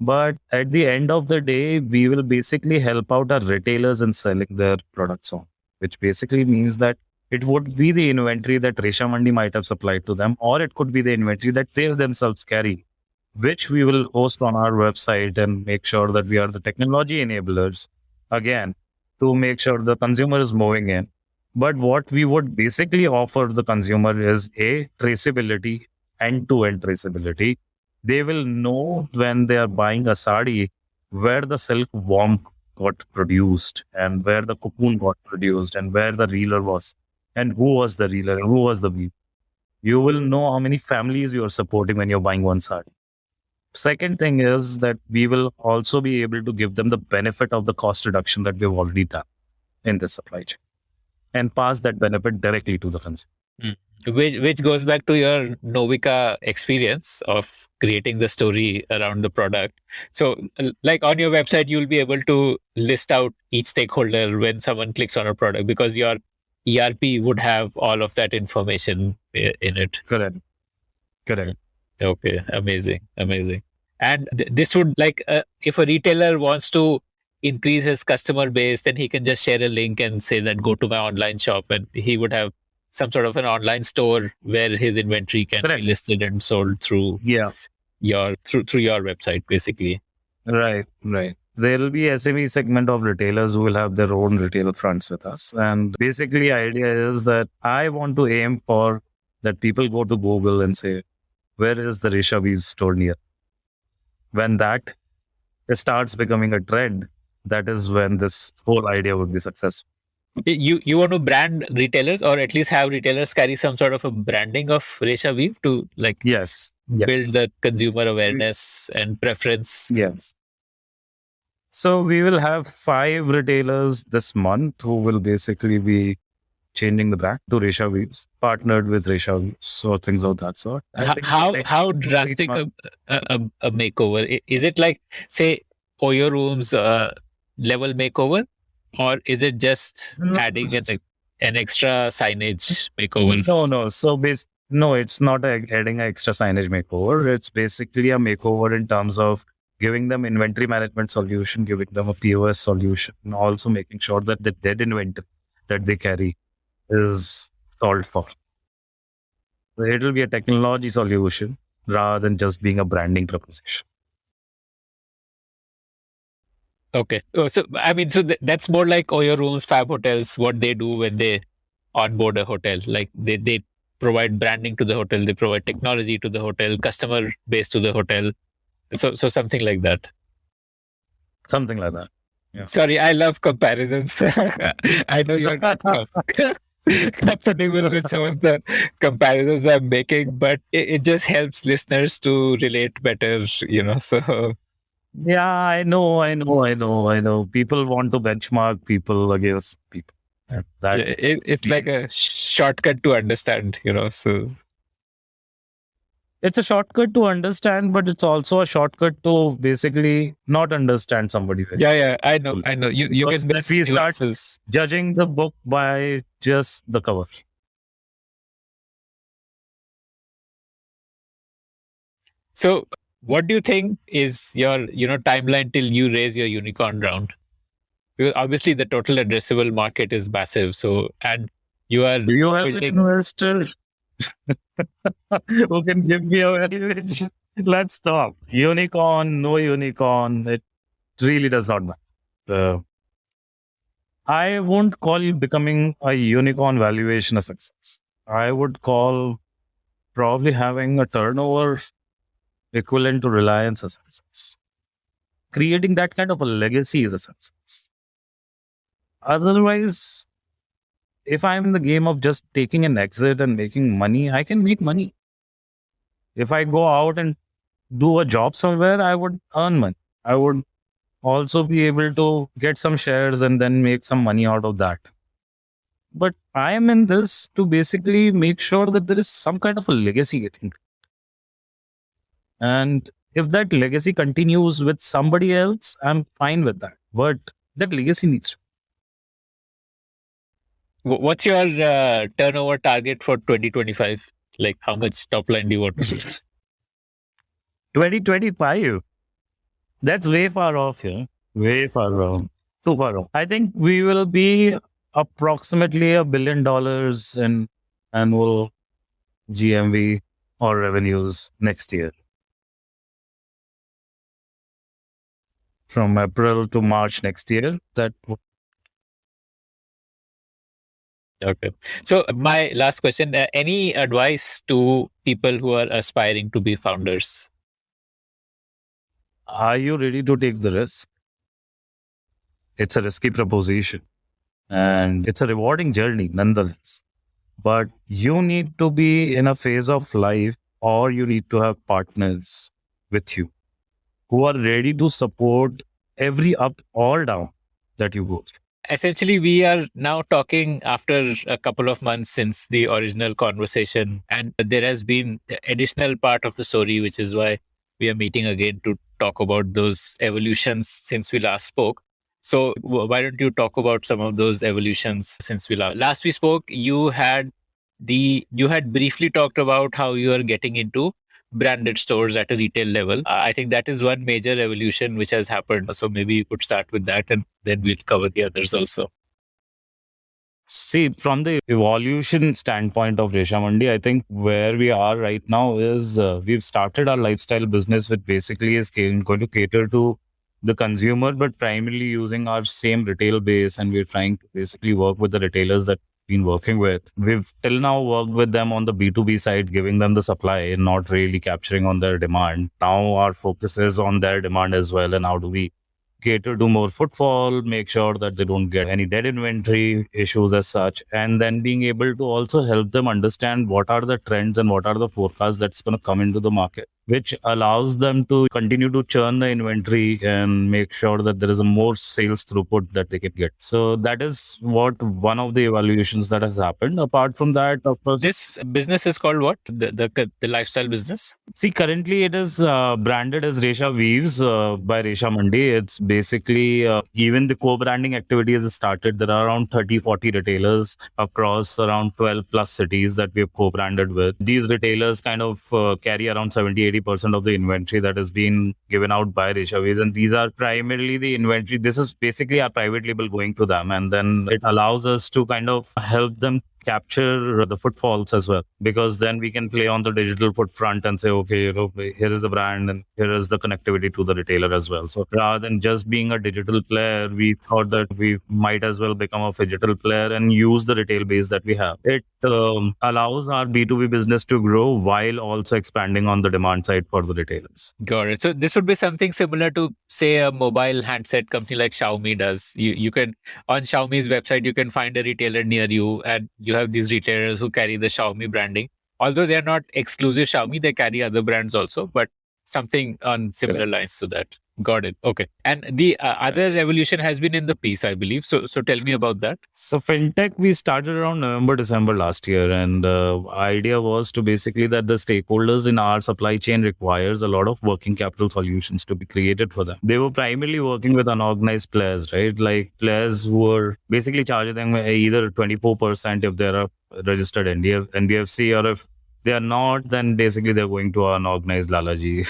B: But at the end of the day, we will basically help out our retailers in selling their products on, which basically means that it would be the inventory that Reshamandi might have supplied to them, or it could be the inventory that they themselves carry, which we will host on our website and make sure that we are the technology enablers, again, to make sure the consumer is moving in. But what we would basically offer the consumer is a traceability, end-to-end traceability. They will know when they are buying a sari where the silk worm got produced and where the cocoon got produced and where the reeler was and who was the reeler and who was the weaver. You will know how many families you are supporting when you're buying one sari. Second thing is that we will also be able to give them the benefit of the cost reduction that we've already done in the supply chain and pass that benefit directly to the consumer.
A: Which goes back to your Novika experience of creating the story around the product. So, like on your website, you'll be able to list out each stakeholder when someone clicks on a product because your ERP would have all of that information in it.
B: Correct.
A: Okay, amazing. And this would if a retailer wants to increase his customer base, then he can just share a link and say that go to my online shop, and he would have some sort of an online store where his inventory can
B: Correct.
A: be listed and sold through
B: Yeah.
A: your website, basically.
B: Right. There will be SME segment of retailers who will have their own retail fronts with us. And basically, idea is that I want to aim for that people go to Google and say, where is the Resha Weave store near? When that starts becoming a trend, that is when this whole idea would be successful.
A: You want to brand retailers, or at least have retailers carry some sort of a branding of Resha Weave to
B: Yes.
A: build the consumer awareness and preference.
B: Yes. So we will have 5 retailers this month who will basically be changing the brand to Resha Weaves, partnered with Resha Weaves, so things of that sort.
A: How drastic a makeover? Is it like, say, Oyo Room's level makeover, or is it just adding an extra signage makeover?
B: No. So no, it's not adding an extra signage makeover. It's basically a makeover in terms of giving them inventory management solution, giving them a POS solution, and also making sure that the dead inventory that they carry is solved for. So it will be a technology solution rather than just being a branding proposition.
A: Okay. So that's more like Oyo Rooms, Fab Hotels, what they do when they onboard a hotel. Like they provide branding to the hotel, they provide technology to the hotel, customer base to the hotel. So something like that.
B: Something like that. Yeah.
A: Sorry, I love comparisons. I know you're comfortable with some of the comparisons I'm making, but it just helps listeners to relate better, so.
B: Yeah, I know. People want to benchmark people against people.
A: It's like a shortcut to understand, so.
B: It's a shortcut to understand, but it's also a shortcut to basically not understand somebody.
A: Yeah, I know. You can
B: we start judging the book by just the cover.
A: So, what do you think is your, timeline till you raise your unicorn round? Because obviously the total addressable market is massive. So, and you are.
B: Do you have an investor who can give me a valuation? Let's stop. Unicorn, no unicorn. It really does not matter. I won't call becoming a unicorn valuation a success. I would call probably having a turnover equivalent to Reliance a success. Creating that kind of a legacy is a success. Otherwise, if I'm in the game of just taking an exit and making money, I can make money. If I go out and do a job somewhere, I would earn money. I would also be able to get some shares and then make some money out of that. But I am in this to basically make sure that there is some kind of a legacy getting. And if that legacy continues with somebody else, I'm fine with that. But that legacy needs to.
A: What's your turnover target for 2025? Like, how much top line do you want to see?
B: 2025? That's way far off here. Way far off. Too far off. I think we will be approximately $1 billion in annual GMV or revenues next year. From April to March next year,
A: Okay. So my last question, any advice to people who are aspiring to be founders?
B: are you ready to take the risk? It's a risky proposition and it's a rewarding journey nonetheless. But you need to be in a phase of life, or you need to have partners with you who are ready to support every up or down that you go through.
A: Essentially, we are now talking after a couple of months since the original conversation, and there has been the additional part of the story, which is why we are meeting again to talk about those evolutions since we last spoke. So, why don't you talk about some of those evolutions since we last we spoke? You had briefly talked about how you are getting into branded stores at a retail level. I think that is one major evolution which has happened. So maybe you could start with that and then we'll cover the others also.
B: See, from the evolution standpoint of Reshamandi, I think where we are right now is we've started our lifestyle business, which basically is going to cater to the consumer, but primarily using our same retail base. And we're trying to basically work with the retailers that we've been working with. We've till now worked with them on the B2B side, giving them the supply and not really capturing on their demand. Now our focus is on their demand as well. And how do we cater to more footfall, make sure that they don't get any dead inventory issues as such, and then being able to also help them understand what are the trends and what are the forecasts that's going to come into the market, which allows them to continue to churn the inventory and make sure that there is a more sales throughput that they can get. So that is what one of the evaluations that has happened. Apart from that, of course,
A: This business is called what? The lifestyle business?
B: see, currently it is branded as Resha Weaves by Reshamandi. It's basically even the co-branding activity has started. There are around 30, 40 retailers across around 12 plus cities that we have co-branded with. These retailers kind of carry around 70-80% of the inventory that has been given out by Resha Weaves. And these are primarily the inventory. This is basically our private label going to them. And then it allows us to kind of help them capture the footfalls as well, because then we can play on the digital foot front and say, okay, here is the brand and here is the connectivity to the retailer as well. So rather than just being a digital player, we thought that we might as well become a phygital player and use the retail base that we have. It allows our B2B business to grow while also expanding on the demand side for the retailers.
A: Got it. So this would be something similar to, say, a mobile handset company like Xiaomi does. You can, on Xiaomi's website, you can find a retailer near you, and you have these retailers who carry the Xiaomi branding. Although they are not exclusive Xiaomi, they carry other brands also, but something on similar lines to that. Got it. Okay. And the other revolution has been in the piece, I believe. So tell me about that.
B: So Fintech, we started around November, December last year. And idea was to basically that the stakeholders in our supply chain requires a lot of working capital solutions to be created for them. They were primarily working with unorganized players, right? Like players who were basically charging them either 24% if they're a registered NBFC, or if they are not, then basically they're going to an organized Lalaji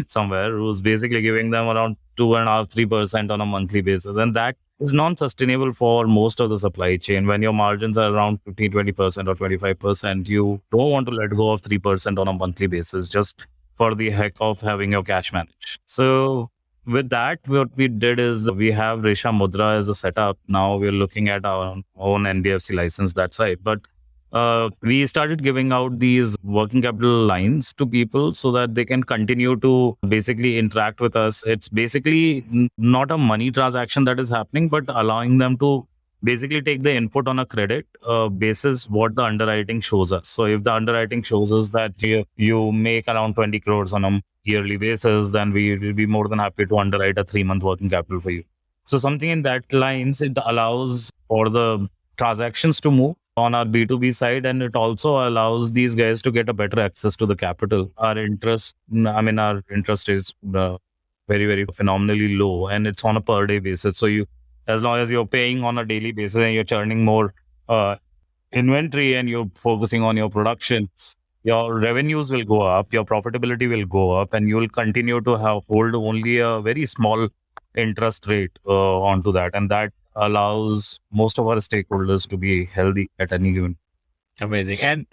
B: somewhere who's basically giving them around 2.5-3% on a monthly basis. And that is non-sustainable for most of the supply chain. When your margins are around 15-20% or 25%, you don't want to let go of 3% on a monthly basis just for the heck of having your cash managed. So with that, what we did is we have Resha Mudra as a setup. Now we're looking at our own NBFC license that side. But we started giving out these working capital lines to people so that they can continue to basically interact with us. It's basically not a money transaction that is happening, but allowing them to basically take the input on a credit basis what the underwriting shows us. So if the underwriting shows us that you make around 20 crores on a yearly basis, then we will be more than happy to underwrite a 3-month working capital for you. So something in that lines, it allows for the transactions to move on our B2B side, and it also allows these guys to get a better access to the capital. Our interest is very, very phenomenally low, and it's on a per day basis. So as long as you're paying on a daily basis and you're churning more inventory and you're focusing on your production, your revenues will go up, your profitability will go up, and you will continue to hold only a very small interest rate onto that. And that allows most of our stakeholders to be healthy at any given.
A: Amazing. And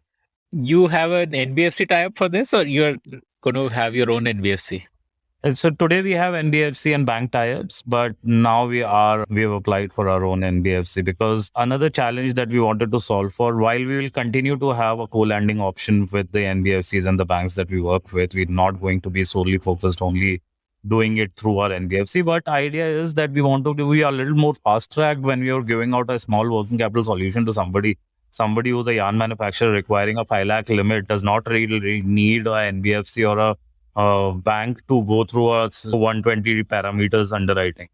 A: you have an NBFC tie-up for this, or you're going to have your own NBFC?
B: And so today we have NBFC and bank tie-ups, but now we have applied for our own NBFC because another challenge that we wanted to solve for, while we will continue to have a co-lending option with the NBFCs and the banks that we work with, we're not going to be solely focused only doing it through our NBFC. But idea is that we want to be a little more fast-tracked when we are giving out a small working capital solution to somebody. Somebody who's a yarn manufacturer requiring a 5 lakh limit does not really need a NBFC or a bank to go through a 120 parameters underwriting.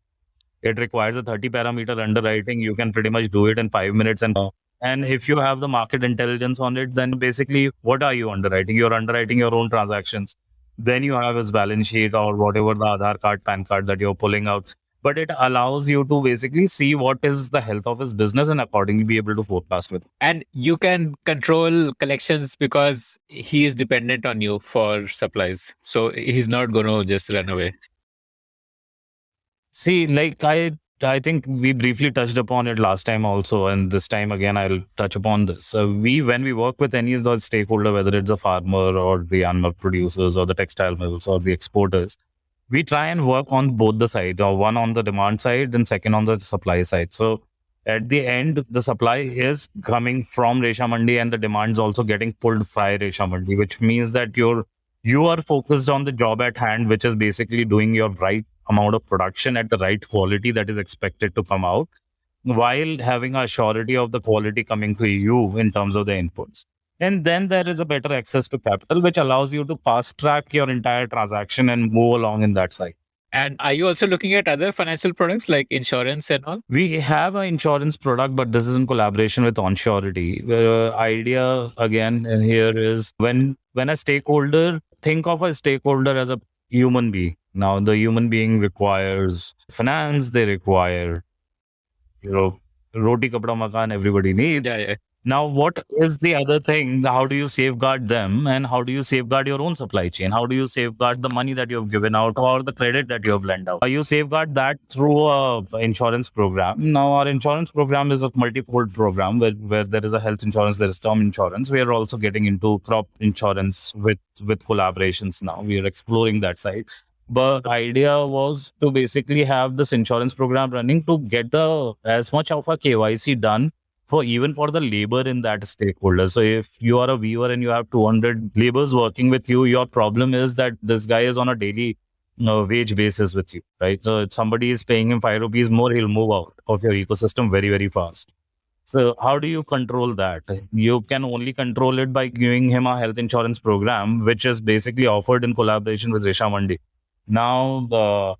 B: It requires a 30 parameter underwriting. You can pretty much do it in 5 minutes. And if you have the market intelligence on it, then basically, what are you underwriting? You're underwriting your own transactions. Then you have his balance sheet or whatever the Aadhaar card, PAN card that you're pulling out. But it allows you to basically see what is the health of his business and accordingly be able to forecast with.
A: And you can control collections because he is dependent on you for supplies. So he's not going to just run away.
B: See, like I think we briefly touched upon it last time also, and this time again I'll touch upon this. So when we work with any of those stakeholder, whether it's a farmer or the animal producers or the textile mills or the exporters, we try and work on both the side, or one on the demand side and second on the supply side. So at the end, the supply is coming from Reshamandi and the demand is also getting pulled by Reshamandi, which means that you are focused on the job at hand, which is basically doing your right amount of production at the right quality that is expected to come out, while having a surety of the quality coming to you in terms of the inputs. And then there is a better access to capital, which allows you to fast track your entire transaction and move along in that side.
A: And are you also looking at other financial products like insurance and all?
B: We have an insurance product, but this is in collaboration with OnSurity. The idea again here is when a stakeholder, think of a stakeholder as a human being. Now, the human being requires finance, they require, roti, kapda, makan, everybody needs.
A: Yeah.
B: Now, what is the other thing? How do you safeguard them and how do you safeguard your own supply chain? How do you safeguard the money that you have given out or the credit that you have lent out? You safeguard that through a insurance program. Now, our insurance program is a multi-fold program where there is a health insurance, there is term insurance. We are also getting into crop insurance with collaborations now. We are exploring that side. But the idea was to basically have this insurance program running to get as much of a KYC done for the labor in that stakeholder. So if you are a weaver and you have 200 laborers working with you, your problem is that this guy is on a daily wage basis with you, right? So if somebody is paying him 5 rupees more, he'll move out of your ecosystem very, very fast. So how do you control that? You can only control it by giving him a health insurance program, which is basically offered in collaboration with Reshamandi. Now,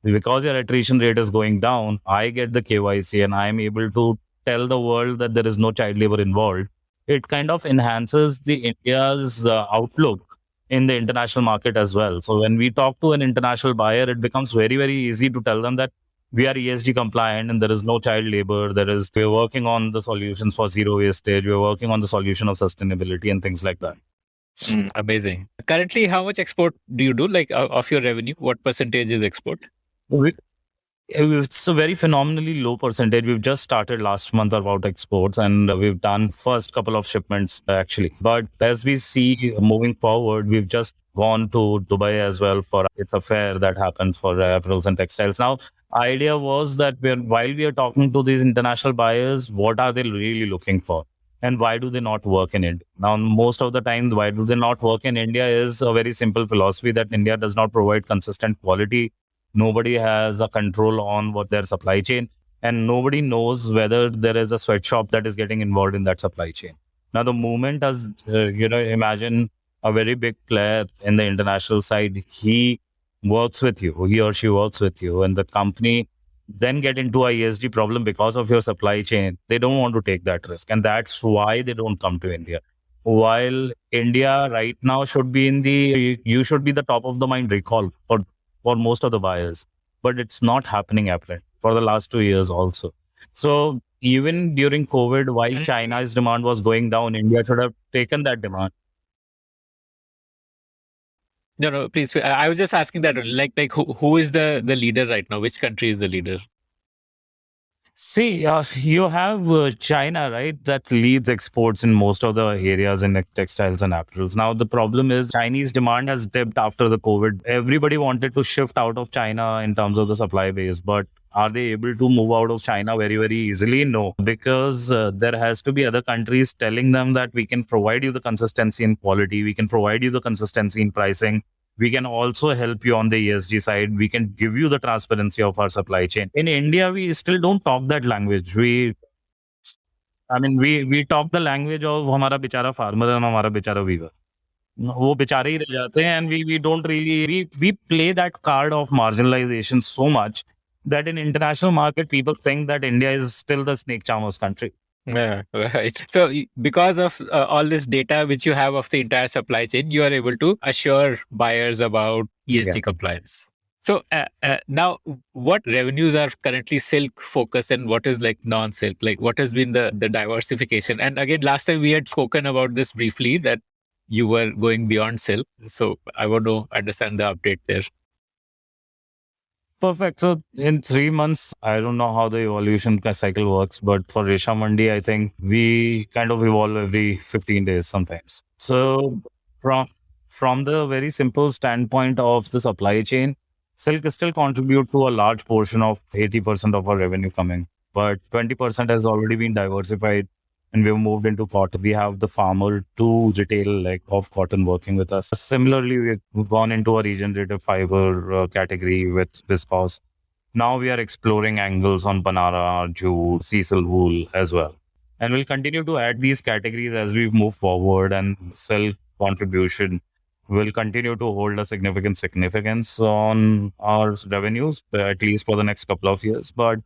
B: because your attrition rate is going down, I get the KYC and I'm able to tell the world that there is no child labor involved. It kind of enhances the India's outlook in the international market as well. So when we talk to an international buyer, it becomes very, very easy to tell them that we are ESG compliant and there is no child labor. We're working on the solutions for zero wastage. We're working on the solution of sustainability and things like that.
A: Amazing. Currently, how much export do you do? Like of your revenue, what percentage is export?
B: It's a very phenomenally low percentage. We've just started last month about exports and we've done first couple of shipments actually. But as we see moving forward, we've just gone to Dubai as well it's a fair that happens for apparels and textiles. Now, idea was that while we are talking to these international buyers, what are they really looking for? And why do they not work in India? Now, most of the time, why do they not work in India is a very simple philosophy that India does not provide consistent quality. Nobody has a control on what their supply chain, and nobody knows whether there is a sweatshop that is getting involved in that supply chain. Now, the moment as imagine a very big player in the international side, he or she works with you, and the company then get into a ESG problem because of your supply chain. They don't want to take that risk, and that's why they don't come to India. While India right now should be you should be the top of the mind recall for most of the buyers, but it's not happening apparently for the last 2 years also. So even during COVID, while China's demand was going down, India should have taken that demand.
A: No, please. I was just asking that. Like who is the leader right now? Which country is the leader?
B: See, you have China, right? That leads exports in most of the areas in like, textiles and apparels. Now, the problem is Chinese demand has dipped after the COVID. Everybody wanted to shift out of China in terms of the supply base, but are they able to move out of China very, very easily? No, because there has to be other countries telling them that we can provide you the consistency in quality, we can provide you the consistency in pricing. We can also help you on the ESG side. We can give you the transparency of our supply chain. In India, we still don't talk that language. We talk the language of हमारा बेचारा farmer and हमारा बेचारा weaver. वो बेचारे ही रह जाते हैं, and we don't really we play that card of marginalization so much that in international market people think that India is still the snake charmers country.
A: Yeah, right. So because of all this data which you have of the entire supply chain, you are able to assure buyers about ESG compliance. So now, what revenues are currently silk focused and what is like non-silk? Like what has been the diversification? And again, last time we had spoken about this briefly that you were going beyond silk. So I want to understand the update there.
B: Perfect. So in 3 months, I don't know how the evolution cycle works, but for Reshamandi, I think we kind of evolve every 15 days sometimes. So from the very simple standpoint of the supply chain, silk still contribute to a large portion of 80% of our revenue coming, but 20% has already been diversified and we've moved into cotton. We have the farmer to retail like of cotton working with us. Similarly, we've gone into a regenerative fiber category with viscose. Now we are exploring angles on banana, jute, sisal wool as well. And we'll continue to add these categories as we move forward, and silk contribution will continue to hold a significance on our revenues, at least for the next couple of years. But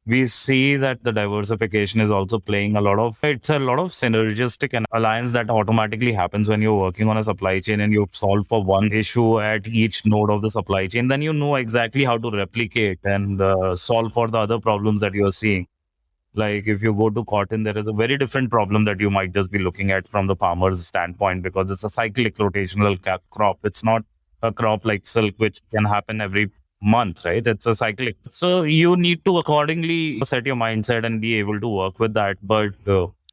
B: we see that the diversification is also playing it's a lot of synergistic and alliance that automatically happens when you're working on a supply chain and you solve for one issue at each node of the supply chain. Then you know exactly how to replicate and solve for the other problems that you're seeing. Like if you go to cotton, there is a very different problem that you might just be looking at from the farmer's standpoint, because it's a cyclic rotational crop. It's not a crop like silk, which can happen every month, right? It's a cyclic. So you need to accordingly set your mindset and be able to work with that. But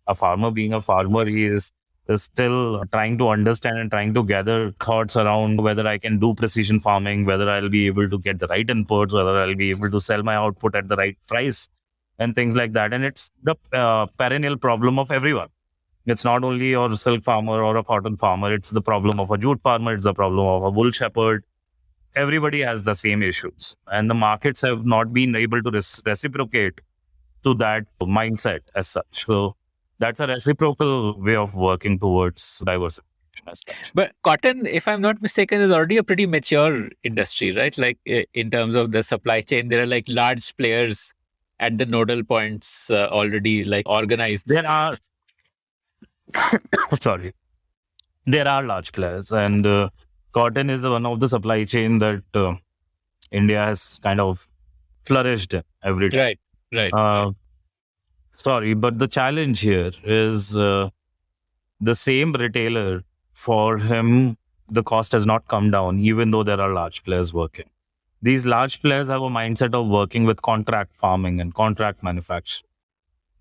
B: a farmer being a farmer, he is still trying to understand and trying to gather thoughts around whether I can do precision farming, whether I'll be able to get the right inputs, whether I'll be able to sell my output at the right price and things like that. And it's the perennial problem of everyone. It's not only your silk farmer or a cotton farmer. It's the problem of a jute farmer. It's the problem of a wool shepherd. Everybody has the same issues, and the markets have not been able to reciprocate to that mindset as such. So that's a reciprocal way of working towards diversification as such.
A: But cotton, if I'm not mistaken, is already a pretty mature industry, right? Like in terms of the supply chain, there are like large players at the nodal points already like organized.
B: There are there are large players, and cotton is one of the supply chain that India has kind of flourished in every time.
A: Right.
B: But the challenge here is the same retailer, for him, the cost has not come down, even though there are large players working. These large players have a mindset of working with contract farming and contract manufacturing,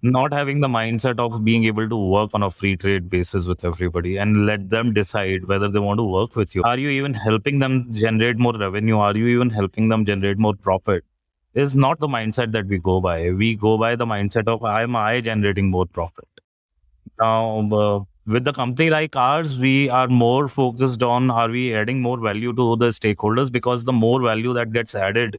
B: not having the mindset of being able to work on a free trade basis with everybody and let them decide whether they want to work with you. Are you even helping them generate more revenue? Are you even helping them generate more profit? Is not the mindset that we go by. We go by the mindset of am I generating more profit? Now, with the company like ours, we are more focused on are we adding more value to the stakeholders, because the more value that gets added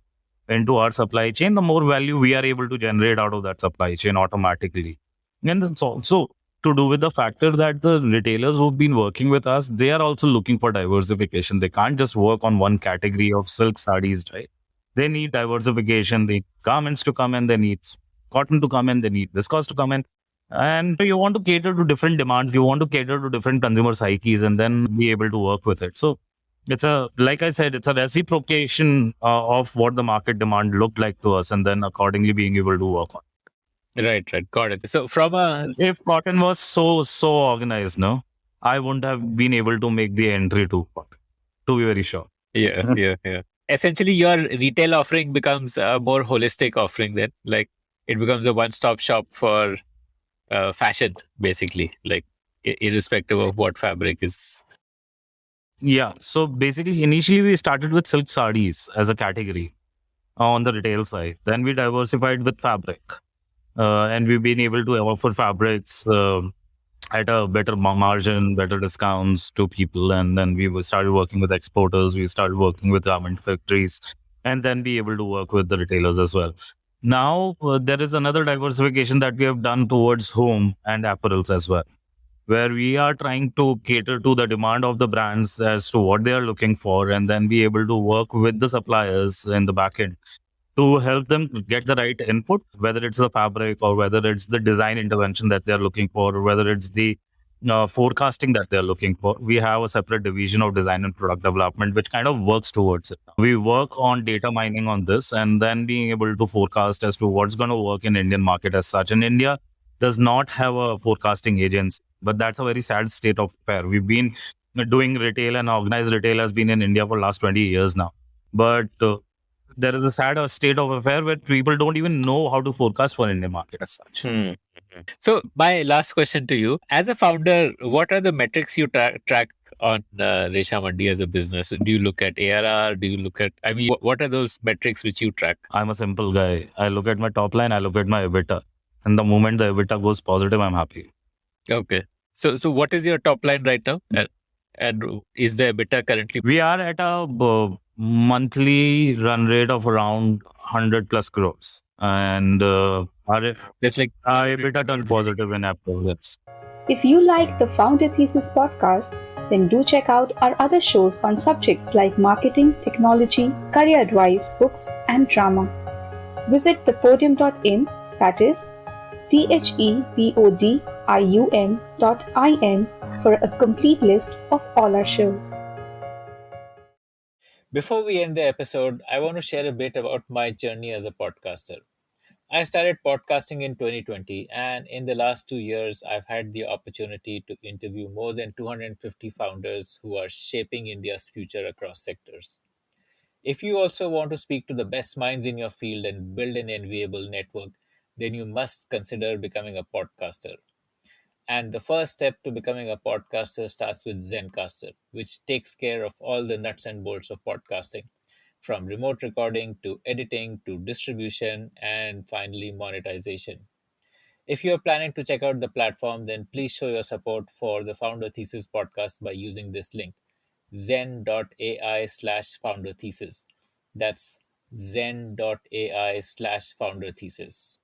B: into our supply chain, the more value we are able to generate out of that supply chain automatically. And it's also to do with the factor that the retailers who've been working with us, they are also looking for diversification. They can't just work on one category of silk sarees, right? They need diversification. They need garments to come in, they need cotton to come in, they need viscose to come in. And you want to cater to different demands. You want to cater to different consumer psyches and then be able to work with it. So like I said, it's a reciprocation of what the market demand looked like to us, and then accordingly being able to work on.
A: Right. Got it. So
B: if cotton was so organized, no, I wouldn't have been able to make the entry to cotton. to be very sure.
A: Yeah. Essentially, your retail offering becomes a more holistic offering then. Like it becomes a one-stop shop for fashion, basically, like irrespective of what fabric is.
B: Yeah. So basically, initially we started with silk sarees as a category on the retail side. Then we diversified with fabric, and we've been able to offer fabrics at a better margin, better discounts to people. And then started working with exporters. We started working with garment factories, and then be able to work with the retailers as well. Now there is another diversification that we have done towards home and apparels as well, where we are trying to cater to the demand of the brands as to what they are looking for, and then be able to work with the suppliers in the back end to help them get the right input, whether it's the fabric or whether it's the design intervention that they're looking for, or whether it's the forecasting that they're looking for. We have a separate division of design and product development, which kind of works towards it. We work on data mining on this and then being able to forecast as to what's going to work in Indian market as such. And India does not have a forecasting agency, but that's a very sad state of affair. We've been doing retail, and organized retail has been in India for last 20 years now. But there is a sad state of affair where people don't even know how to forecast for Indian market as such.
A: So my last question to you, as a founder, what are the metrics you track on Reshamandi as a business? Do you look at ARR? Do you look at, I mean, what are those metrics which you track?
B: I'm a simple guy. I look at my top line, I look at my EBITDA. And the moment the EBITDA goes positive, I'm happy.
A: Okay. So what is your top line right now? And is the EBITDA currently?
B: We are at a monthly run rate of around 100 plus crores. And
A: That's like
B: our EBITDA turned positive in April. Yes.
E: If you like the Founder Thesis podcast, then do check out our other shows on subjects like marketing, technology, career advice, books, and drama. Visit thepodium.in, that is thepodium.in for a complete list of all our shows.
A: Before we end the episode, I want to share a bit about my journey as a podcaster. I started podcasting in 2020, and in the last 2 years, I've had the opportunity to interview more than 250 founders who are shaping India's future across sectors. If you also want to speak to the best minds in your field and build an enviable network, then you must consider becoming a podcaster. And the first step to becoming a podcaster starts with Zencaster, which takes care of all the nuts and bolts of podcasting, from remote recording to editing to distribution and finally monetization. If you're planning to check out the platform, then please show your support for the Founder Thesis podcast by using this link, zen.ai/founder thesis. That's zen.ai/founder thesis.